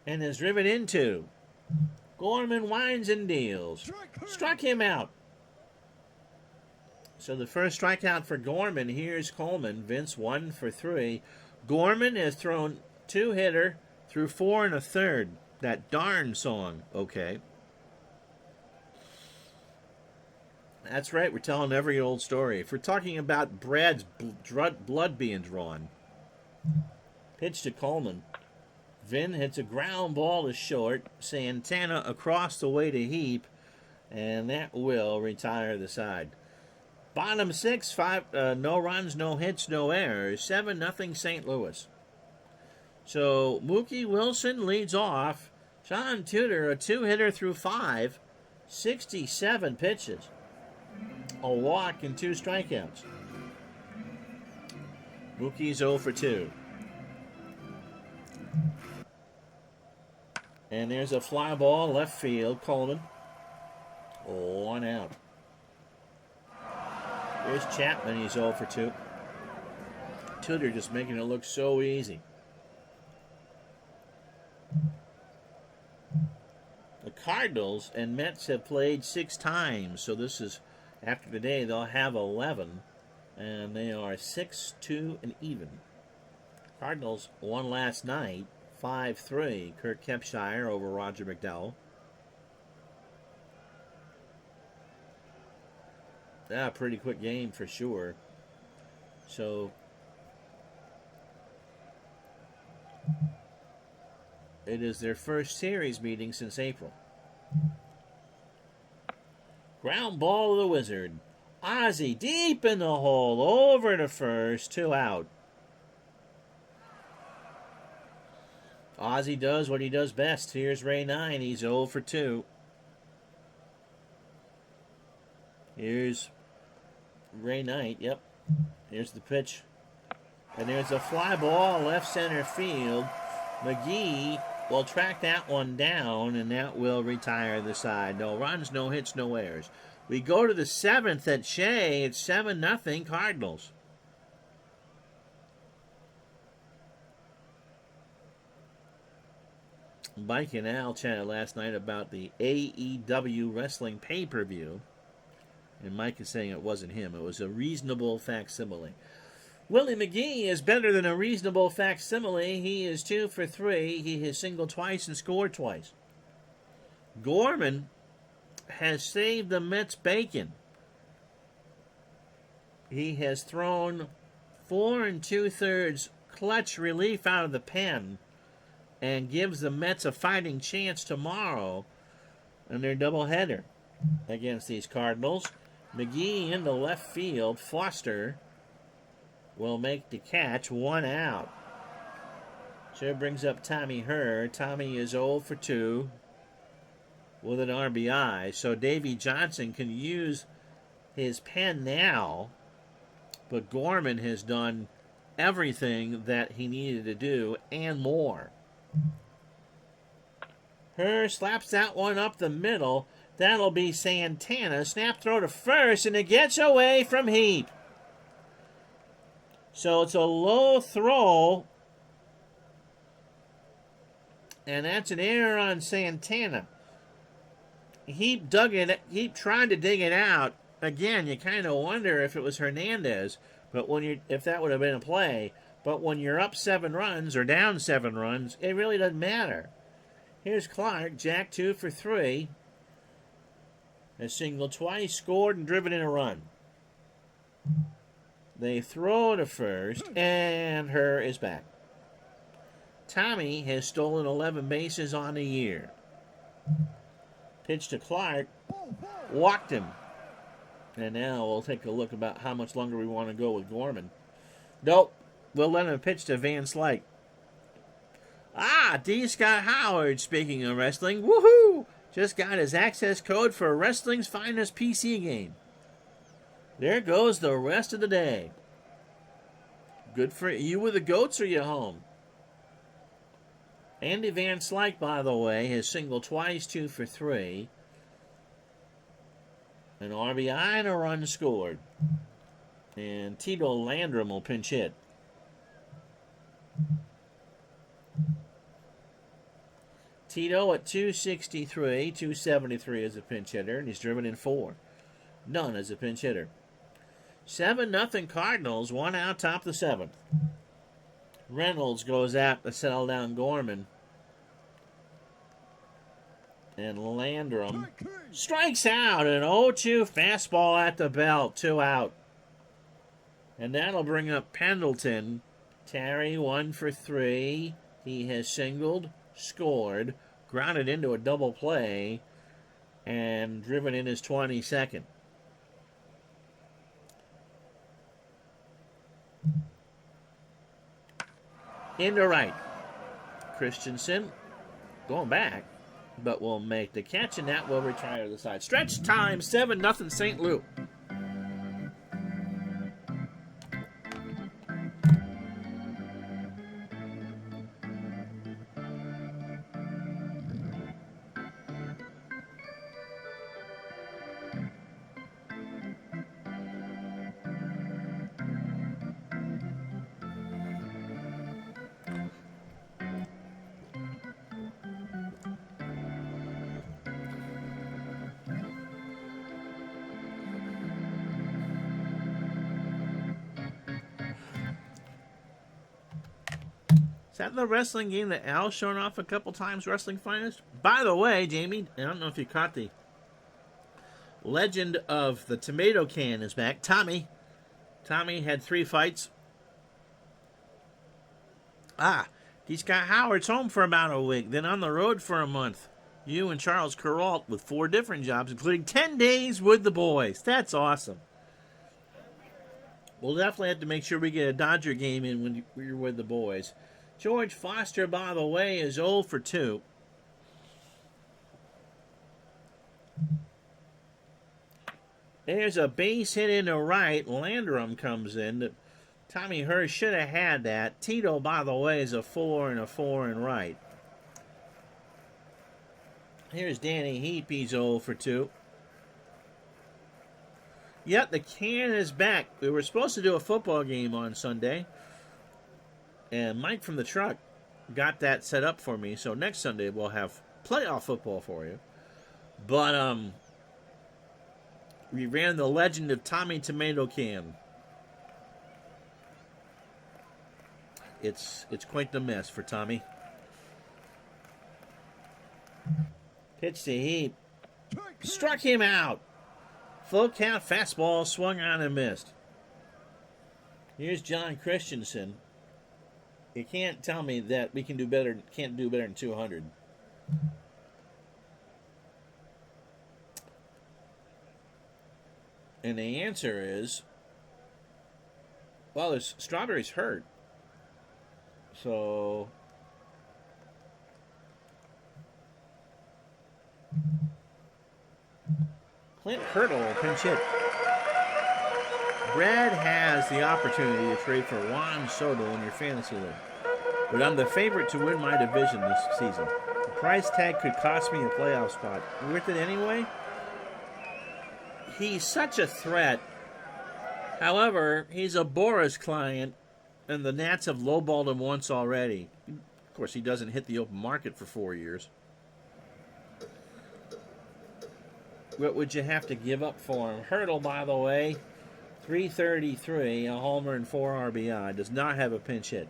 And is driven into. Gorman winds and deals. Struck him out. So the first strikeout for Gorman. Here's Coleman. Vince 1 for 3. Gorman has thrown 2-hitter through 4 1/3. That darn song. Okay. That's right. We're telling every old story. If we're talking about Brad's blood being drawn. Pitch to Coleman. Vin hits a ground ball to short. Santana across the way to Heap. And that will retire the side. Bottom 6, 5, no runs, no hits, no errors. 7-0 St. Louis. So Mookie Wilson leads off. John Tudor, a 2-hitter through 5. 67 pitches. A walk and 2 strikeouts. Mookie's 0 for 2. And there's a fly ball left field. Coleman. 1 out. Here's Chapman. He's 0 for 2. Tudor just making it look so easy. The Cardinals and Mets have played 6 times. So this is, after today, they'll have 11. And they are 6-2 and even. Cardinals won last night. 5-3. Kirk Kempshire over Roger McDowell. Yeah, pretty quick game for sure. So it is their first series meeting since April. Ground ball to the Wizard. Ozzie deep in the hole. Over to first. 2 out. Ozzie does what he does best. Here's Ray 9. He's 0 for 2. Here's Ray Knight. Yep. Here's the pitch. And there's a fly ball left center field. McGee will track that one down, and that will retire the side. No runs, no hits, no errors. We go to the 7th at Shea. It's 7-0 Cardinals. Mike and Al chatted last night about the AEW wrestling pay-per-view. And Mike is saying it wasn't him. It was a reasonable facsimile. Willie McGee is better than a reasonable facsimile. He is 2 for 3. He has singled twice and scored twice. Gorman has saved the Mets bacon. He has thrown 4 2/3 clutch relief out of the pen and gives the Mets a fighting chance tomorrow in their doubleheader against these Cardinals. McGee into left field. Foster will make the catch. 1 out. So it brings up Tommy Herr. Tommy is 0 for 2 with an RBI. So Davey Johnson can use his pen now, but Gorman has done everything that he needed to do and more. Herr slaps that one up the middle. That'll be Santana. Snap throw to first, and it gets away from Heap. So it's a low throw, and that's an error on Santana. Heap tried to dig it out. Again, you kind of wonder if it was Hernandez, but if that would have been a play. But when you're up 7 runs or down 7 runs, it really doesn't matter. Here's Clark, Jack 2 for 3. Has singled twice, scored, and driven in a run. They throw to first, and Herr is back. Tommy has stolen 11 bases on the year. Pitch to Clark, walked him. And now we'll take a look about how much longer we want to go with Gorman. Nope, we'll let him pitch to Van Slyke. D. Scott Howard, speaking of wrestling, woohoo! Just got his access code for wrestling's finest PC game. There goes the rest of the day. Good for you. With the goats, or you home? Andy Van Slyke, by the way, has singled twice, 2 for 3. An RBI and a run scored. And Tito Landrum will pinch hit. Tito at 263, 273 as a pinch hitter, and he's driven in 4. None as a pinch hitter. 7-0 Cardinals, 1 out, top the 7th. Reynolds goes out to settle down Gorman. And Landrum strikes out. An 0-2 fastball at the belt. 2 out. And that'll bring up Pendleton. Terry 1 for 3. He has singled, scored, grounded into a double play, and driven in his 22nd. Into right. Christensen going back, but will make the catch, and that will retire to the side. Stretch time, 7-0 St. Louis. Is that the wrestling game that Al's shown off a couple times, Wrestling Finest? By the way, Jamie, I don't know if you caught the legend of the tomato can is back. Tommy had 3 fights. D. Scott Howard's home for about a week, then on the road for a month. You and Charles Kuralt with 4 different jobs, including 10 days with the boys. That's awesome. We'll definitely have to make sure we get a Dodger game in when you're with the boys. George Foster, by the way, is 0 for 2. There's a base hit into right. Landrum comes in Tommy Hurst should have had that. Tito, by the way, is a 4 and a 4 and right. Here's Danny Heap. He's 0 for 2. Yep, the can is back. We were supposed to do a football game on Sunday. And Mike from the truck got that set up for me. So next Sunday we'll have playoff football for you. But we ran the legend of Tommy Tomato Can. It's quite the mess for Tommy. Pitch to Heap. Struck him out. Full count fastball swung on and missed. Here's John Christensen. You can't tell me that we can do better. Can't do better than 200. And the answer is, well, there's Strawberry's hurt. So Clint Hurdle pinch hit. Brad has the opportunity to trade for Juan Soto in your fantasy league. But I'm the favorite to win my division this season. The price tag could cost me a playoff spot. Worth it anyway? He's such a threat. However, he's a Boris client, and the Nats have lowballed him once already. Of course, he doesn't hit the open market for 4 years. What would you have to give up for him? Hurdle, by the way, 333, a homer and 4 RBI. Does not have a pinch hit.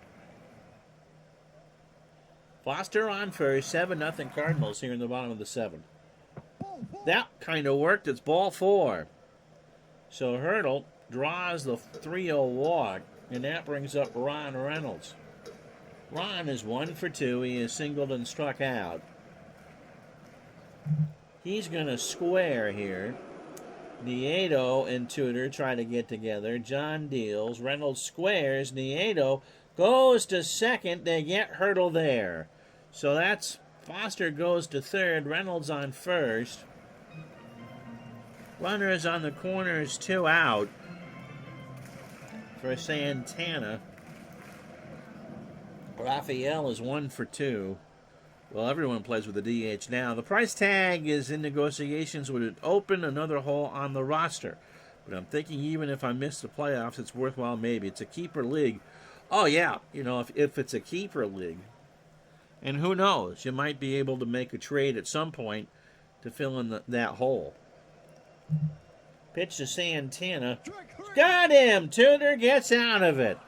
Foster on first, 7-0 Cardinals here in the bottom of the 7th. That kind of worked. It's ball 4. So Hurdle draws the 3-0 walk, and that brings up Ron Reynolds. Ron is 1 for 2. He is singled and struck out. He's going to square here. Nieto and Tudor try to get together. John deals. Reynolds squares. Nieto goes to second. They get Hurdle there. So that's Foster goes to third. Reynolds on first. Runners on the corners, 2 out for Santana. Raphael is 1 for 2. Well, everyone plays with the DH now. The price tag is in negotiations. Would it open another hole on the roster? But I'm thinking even if I miss the playoffs, it's worthwhile maybe. It's a keeper league. Oh, yeah, if it's a keeper league. And who knows? You might be able to make a trade at some point to fill in that hole. Pitch to Santana. Got him! Tudor gets out of it.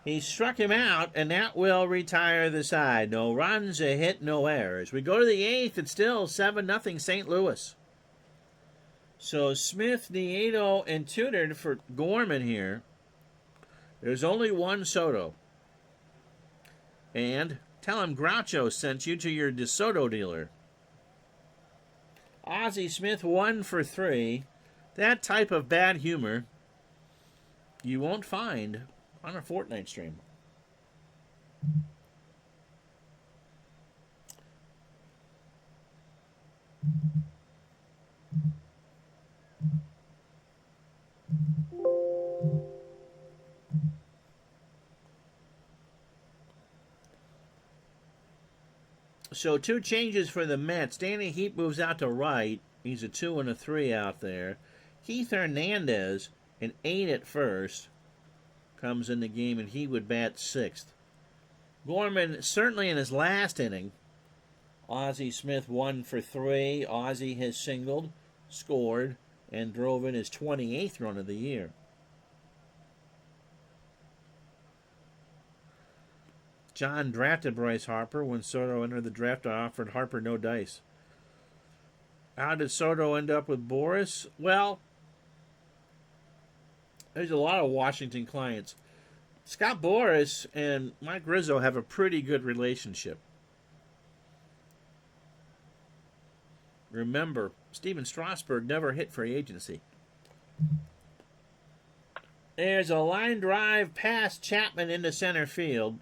He struck him out, and that will retire the side. No runs, a hit, no errors. We go to the 8th. It's still 7-0 St. Louis. So Smith, Nieto, and Tudor for Gorman here. There's only one Soto. And tell him Groucho sent you to your DeSoto dealer. Ozzie Smith 1 for 3. That type of bad humor you won't find on a Fortnite stream. So 2 changes for the Mets. Danny Heap moves out to right. He's a 2 and a 3 out there. Keith Hernandez, an 8 at first, comes in the game, and he would bat 6th. Gorman, certainly in his last inning. Ozzie Smith 1 for 3. Ozzie has singled, scored, and drove in his 28th run of the year. John drafted Bryce Harper. When Soto entered the draft, I offered Harper no dice. How did Soto end up with Boris? Well, there's a lot of Washington clients. Scott Boras and Mike Rizzo have a pretty good relationship. Remember, Steven Strasburg never hit free agency. There's a line drive past Chapman into center field.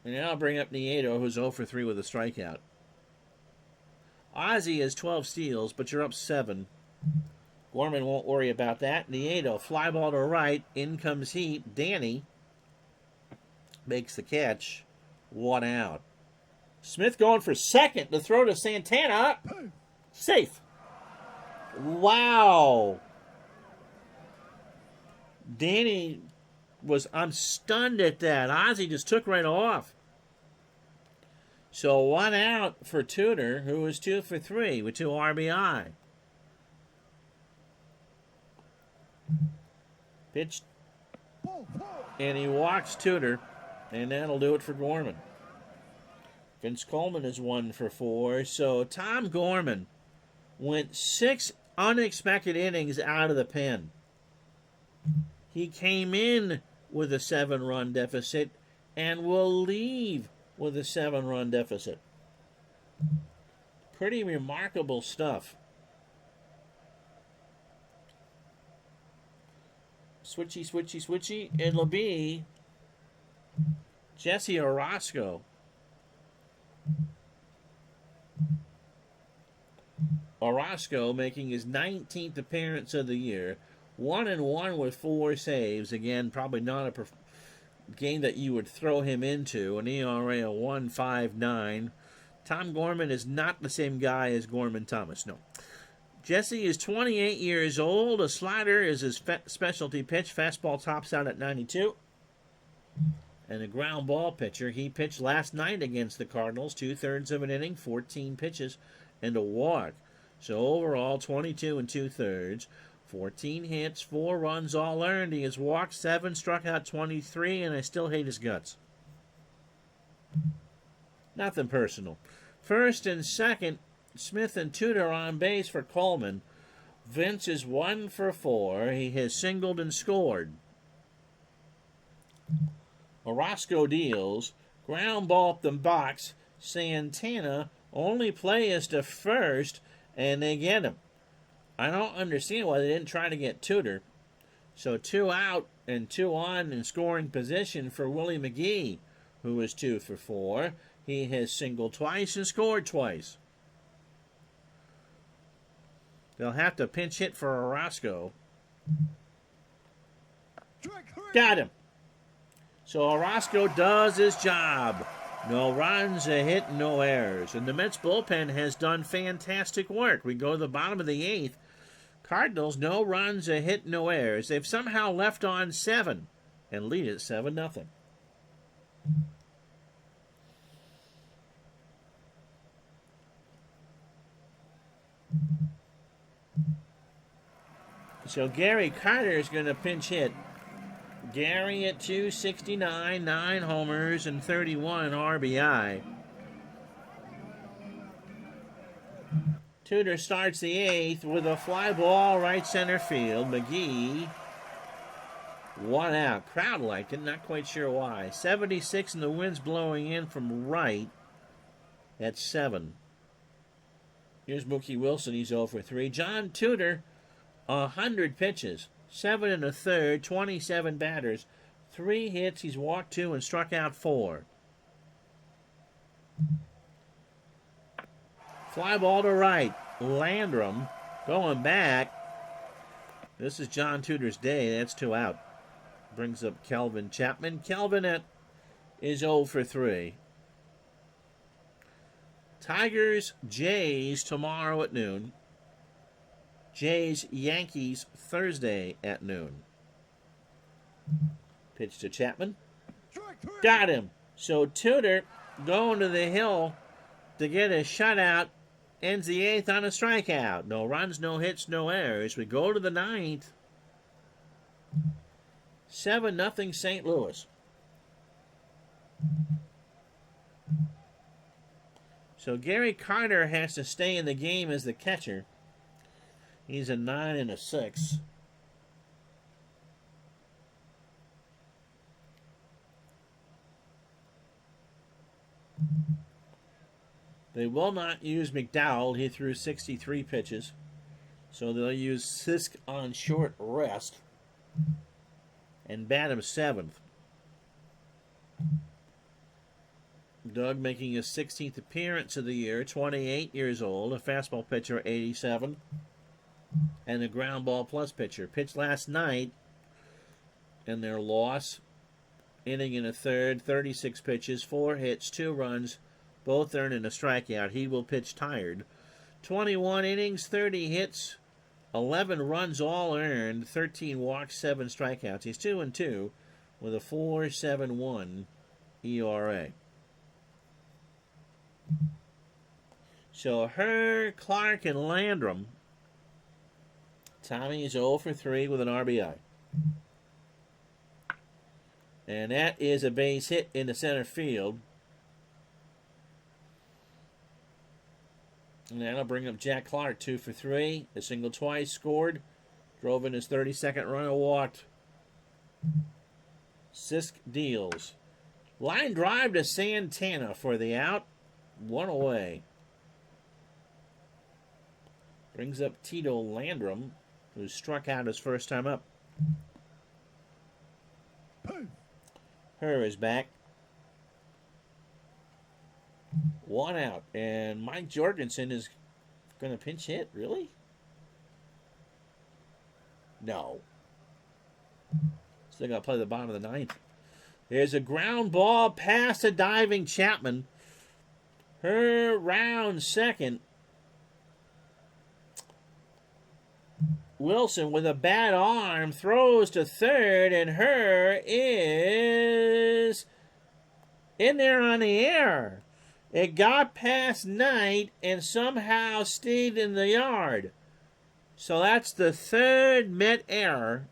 And now I'll bring up Nieto, who's 0 for 3 with a strikeout. Ozzie has 12 steals, but you're up 7. Gorman won't worry about that. Nieto, fly ball to right. In comes Heap. Danny makes the catch. 1 out. Smith going for second. The throw to Santana. Safe. Wow. Danny I'm stunned at that. Ozzie just took right off. So 1 out for Tudor, who was 2 for 3 with 2 RBI. Pitched, and he walks Tudor, and that'll do it for Gorman. Vince Coleman is 1 for 4. So Tom Gorman went 6 unexpected innings out of the pen. He came in with a 7-run deficit and will leave with a 7-run deficit. Pretty remarkable stuff. Switchy, switchy, switchy. It'll be Jesse Orozco. Orozco making his 19th appearance of the year. 1-1 with 4 saves. Again, probably not a game that you would throw him into. An ERA of 1.59. Tom Gorman is not the same guy as Gorman Thomas. No. Jesse is 28 years old. A slider is his specialty pitch. Fastball tops out at 92. And a ground ball pitcher. He pitched last night against the Cardinals. 2/3 of an inning, 14 pitches, and a walk. So overall, 22 2/3. 14 hits, 4 runs, all earned. He has walked 7, struck out 23, and I still hate his guts. Nothing personal. First and second, Smith and Tudor on base for Coleman. Vince is 1 for 4. He has singled and scored. Orozco deals. Ground ball up the box. Santana only plays to first, and they get him. I don't understand why they didn't try to get Tudor. So 2 out and 2 on in scoring position for Willie McGee, who is 2 for 4. He has singled twice and scored twice. They'll have to pinch hit for Orozco. Got him. So Orozco does his job. No runs, a hit, no errors. And the Mets bullpen has done fantastic work. We go to the bottom of the 8th. Cardinals, no runs, a hit, no errors. They've somehow left on 7 and lead it 7-0. So Gary Carter is going to pinch hit. Gary at 269, 9 homers, and 31 RBI. Tudor starts the 8th with a fly ball right center field. McGee, 1 out. Crowd liked it, not quite sure why. 76 and the wind's blowing in from right at 7. Here's Mookie Wilson, he's 0 for 3. John Tudor, 100 pitches, 7 1/3, 27 batters, 3 hits. He's walked 2 and struck out 4. Fly ball to right. Landrum going back. This is John Tudor's day. That's 2 out. Brings up Kelvin Chapman. Kelvin is 0 for 3. Tigers, Jays tomorrow at noon. Jays, Yankees Thursday at noon. Pitch to Chapman. Got him. So Tudor going to the hill to get a shutout. Ends the 8th on a strikeout. No runs, no hits, no errors. We go to the 9th. 7-0 St. Louis. So Gary Carter has to stay in the game as the catcher. He's a 9 and a 6. They will not use McDowell. He threw 63 pitches. So they'll use Sisk on short rest and bat him 7th. Doug making his 16th appearance of the year, 28 years old, a fastball pitcher, 87. and the ground ball plus pitcher. Pitched last night in their loss. Inning and a third, 36 pitches, 4 hits, 2 runs, both earning a strikeout. He will pitch tired. 21 innings, 30 hits, 11 runs all earned, 13 walks, 7 strikeouts. He's 2-2 with a 4.71 ERA. So Herr, Clark, and Landrum. Tommy is 0 for 3 with an RBI. And that is a base hit in the center field. And that'll bring up Jack Clark, 2 for 3. A single twice, scored. Drove in his 32nd run and walked. Sisk deals. Line drive to Santana for the out. 1 away. Brings up Tito Landrum, who struck out his first time up. Herr is back. 1 out. And Mike Jorgensen is going to pinch hit. Really? No. Still got to play the bottom of the 9th. There's a ground ball past a diving Chapman. Herr round second. Wilson with a bad arm throws to third, and Herr is in there on the air. It got past Knight and somehow stayed in the yard. So that's the 3rd Met error.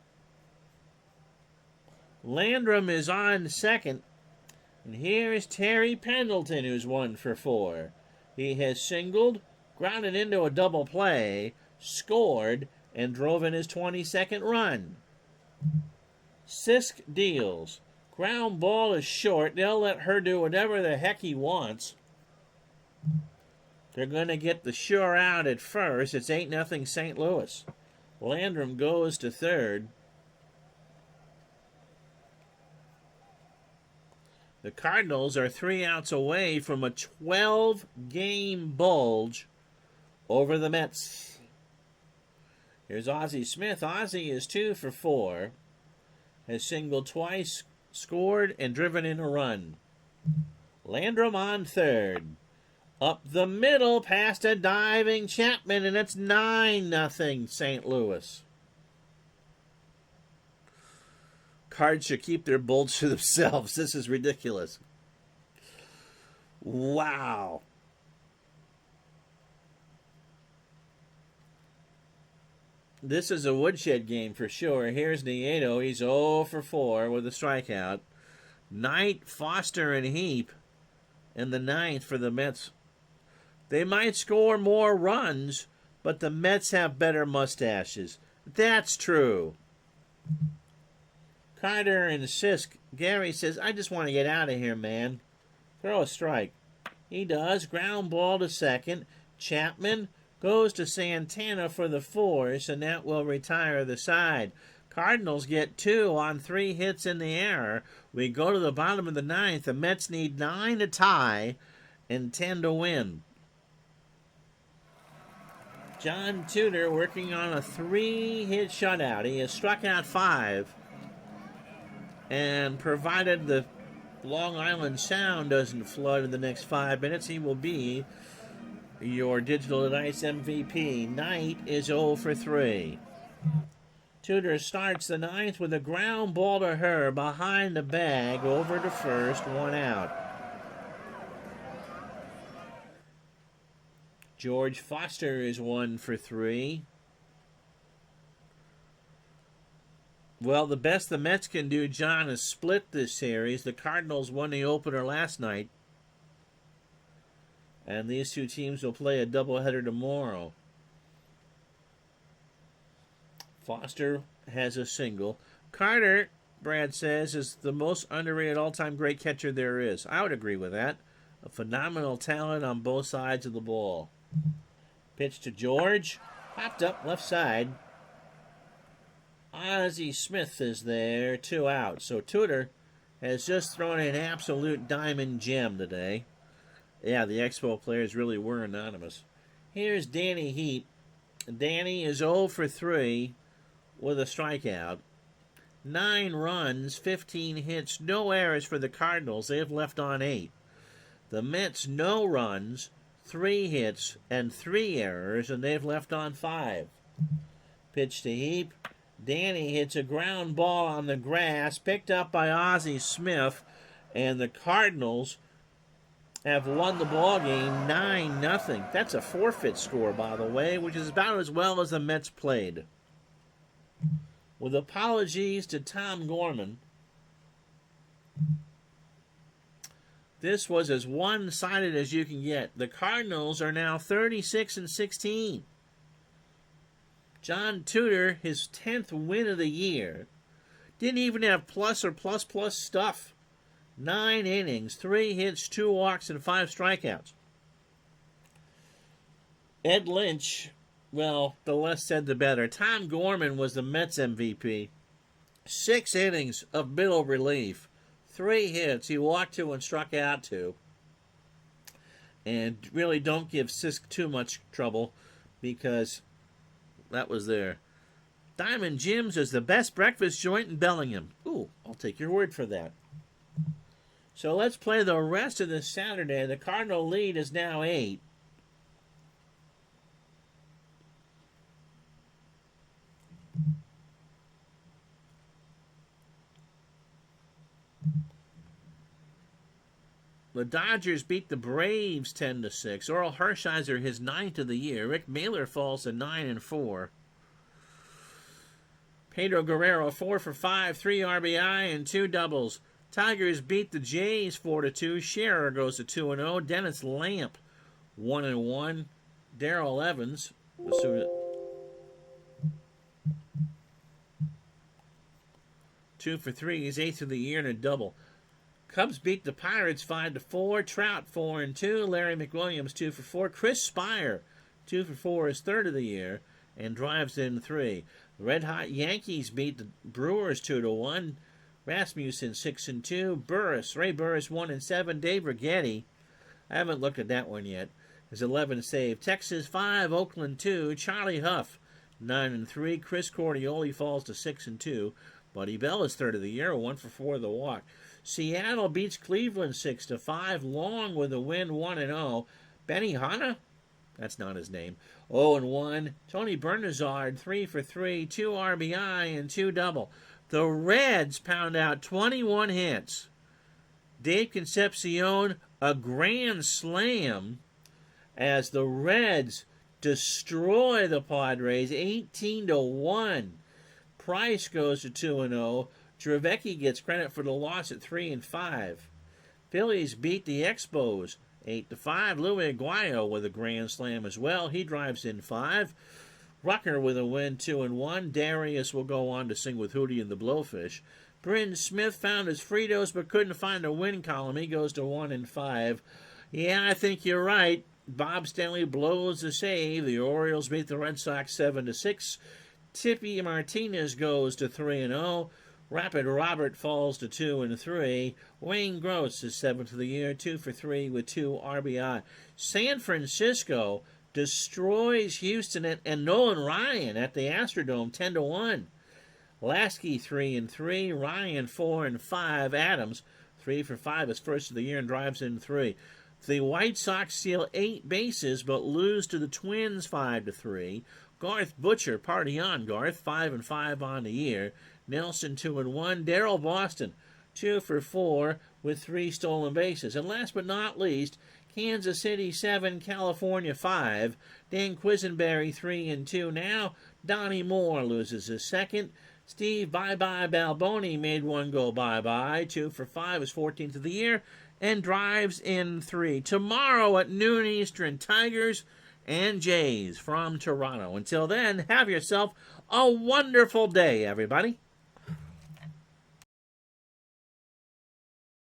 Landrum is on second. And here's Terry Pendleton, who's 1 for 4. He has singled, grounded into a double play, scored, and drove in his 22nd run. Sisk deals. Ground ball is short. They'll let Herr do whatever the heck he wants. They're going to get the sure out at first. It's 8-0 St. Louis. Landrum goes to third. The Cardinals are 3 outs away from a 12-game bulge over the Mets. Here's Ozzie Smith. Ozzie is 2 for 4. Has singled twice, scored, and driven in a run. Landrum on third. Up the middle past a diving Chapman, and it's 9-0 St. Louis. Cards should keep their bulge to themselves. This is ridiculous. Wow. This is a woodshed game for sure. Here's Nieto. He's 0 for 4 with a strikeout. Knight, Foster, and Heap in the 9th for the Mets. They might score more runs, but the Mets have better mustaches. That's true. Carter and Sisk. Gary says, I just want to get out of here, man. Throw a strike. He does. Ground ball to second. Chapman goes to Santana for the force, and that will retire the side. Cardinals get 2 on 3 hits in the air. We go to the bottom of the 9th. The Mets need 9 to tie and 10 to win. John Tudor working on a 3-hit shutout. He has struck out 5. And provided the Long Island Sound doesn't flood in the next 5 minutes, he will be your Digital Dice MVP. Knight is 0 for 3. Tudor starts the 9th with a ground ball to Herr behind the bag, over to first, 1 out. George Foster is 1 for 3. Well, the best the Mets can do, John, is split this series. The Cardinals won the opener last night. And these two teams will play a doubleheader tomorrow. Foster has a single. Carter, Brad says, is the most underrated all-time great catcher there is. I would agree with that. A phenomenal talent on both sides of the ball. Pitch to George. Popped up left side. Ozzie Smith is there. 2 out. So Tudor has just thrown an absolute diamond gem today. Yeah, the Expo players really were anonymous. Here's Danny Heap. Danny is 0 for 3 with a strikeout. 9 runs, 15 hits, no errors for the Cardinals. They have left on 8. The Mets, no runs, 3 hits, and 3 errors, and they've left on 5. Pitch to Heap. Danny hits a ground ball on the grass, picked up by Ozzie Smith, and the Cardinals have won the ball game 9-0. That's a forfeit score, by the way, which is about as well as the Mets played. With apologies to Tom Gorman, this was as one-sided as you can get. The Cardinals are now 36-16. John Tudor, his 10th win of the year, didn't even have plus or plus stuff. 9 innings, 3 hits, 2 walks, and 5 strikeouts. Ed Lynch, well, the less said the better. Tom Gorman was the Mets MVP. 6 innings of middle relief. 3 hits. He walked 2 and struck out 2. And really don't give Sisk too much trouble because that was there. Diamond Jim's is the best breakfast joint in Bellingham. Ooh, I'll take your word for that. So let's play the rest of this Saturday. The Cardinal lead is now 8. The Dodgers beat the Braves 10-6. Oral Hershiser, his 9th of the year. Rick Mailer falls to 9-4. Pedro Guerrero 4 for 5, 3 RBI and 2 doubles. Tigers beat the Jays 4-2. Scherer goes to 2-0. Dennis Lamp 1-1. Darrell Evans 2 for 3. He's 8th of the year and a double. Cubs beat the Pirates 5-4. Trout 4-2. Larry McWilliams 2 for 4. Chris Spire 2 for 4, his 3rd of the year, and drives in 3. The Red Hot Yankees beat the Brewers 2-1. Rasmussen 6-2. Ray Burris 1-7. Dave Righetti, I haven't looked at that one yet, is 11 save. Texas 5, Oakland 2. Charlie Huff 9-3. Chris Cordioli falls to 6-2. Buddy Bell is 3rd of the year, 1 for 4 of the walk. Seattle beats Cleveland 6-5. Long with a win, 1-0. Benny Hanna? That's not his name. 0-1. Tony Bernazard, 3 for 3, 2 RBI and 2 double. The Reds pound out 21 hits. Dave Concepcion, a grand slam as the Reds destroy the Padres 18-1. Price goes to 2-0. Trevecki gets credit for the loss at 3-5. Phillies beat the Expos 8-5. Louis Aguayo with a grand slam as well. He drives in 5. Rucker with a win 2-1. Darius will go on to sing with Hootie and the Blowfish. Bryn Smith found his Fritos but couldn't find a win column. He goes to 1-5. Yeah, I think you're right. Bob Stanley blows the save. The Orioles beat the Red Sox 7-6. Tippy Martinez goes to 3-0. Rapid Robert falls to 2-3. Wayne Gross is 7th of the year, 2 for 3 with 2 RBI. San Francisco destroys Houston and Nolan Ryan at the Astrodome 10-1. Lasky 3-3. Ryan 4-5. Adams 3 for 5, his 1st of the year, and drives in 3. The White Sox steal 8 bases but lose to the Twins 5-3. Garth Butcher, party on, Garth, 5-5 on the year. Nelson 2-1. Darrell Boston 2 for 4 with 3 stolen bases. And last but not least, Kansas City 7, California 5. Dan Quisenberry 3-2 now. Donnie Moore loses his 2nd. Steve Bye-Bye Balboni made one go bye-bye. 2 for 5, his 14th of the year, and drives in 3. Tomorrow at noon Eastern, Tigers and Jays from Toronto. Until then, have yourself a wonderful day, everybody.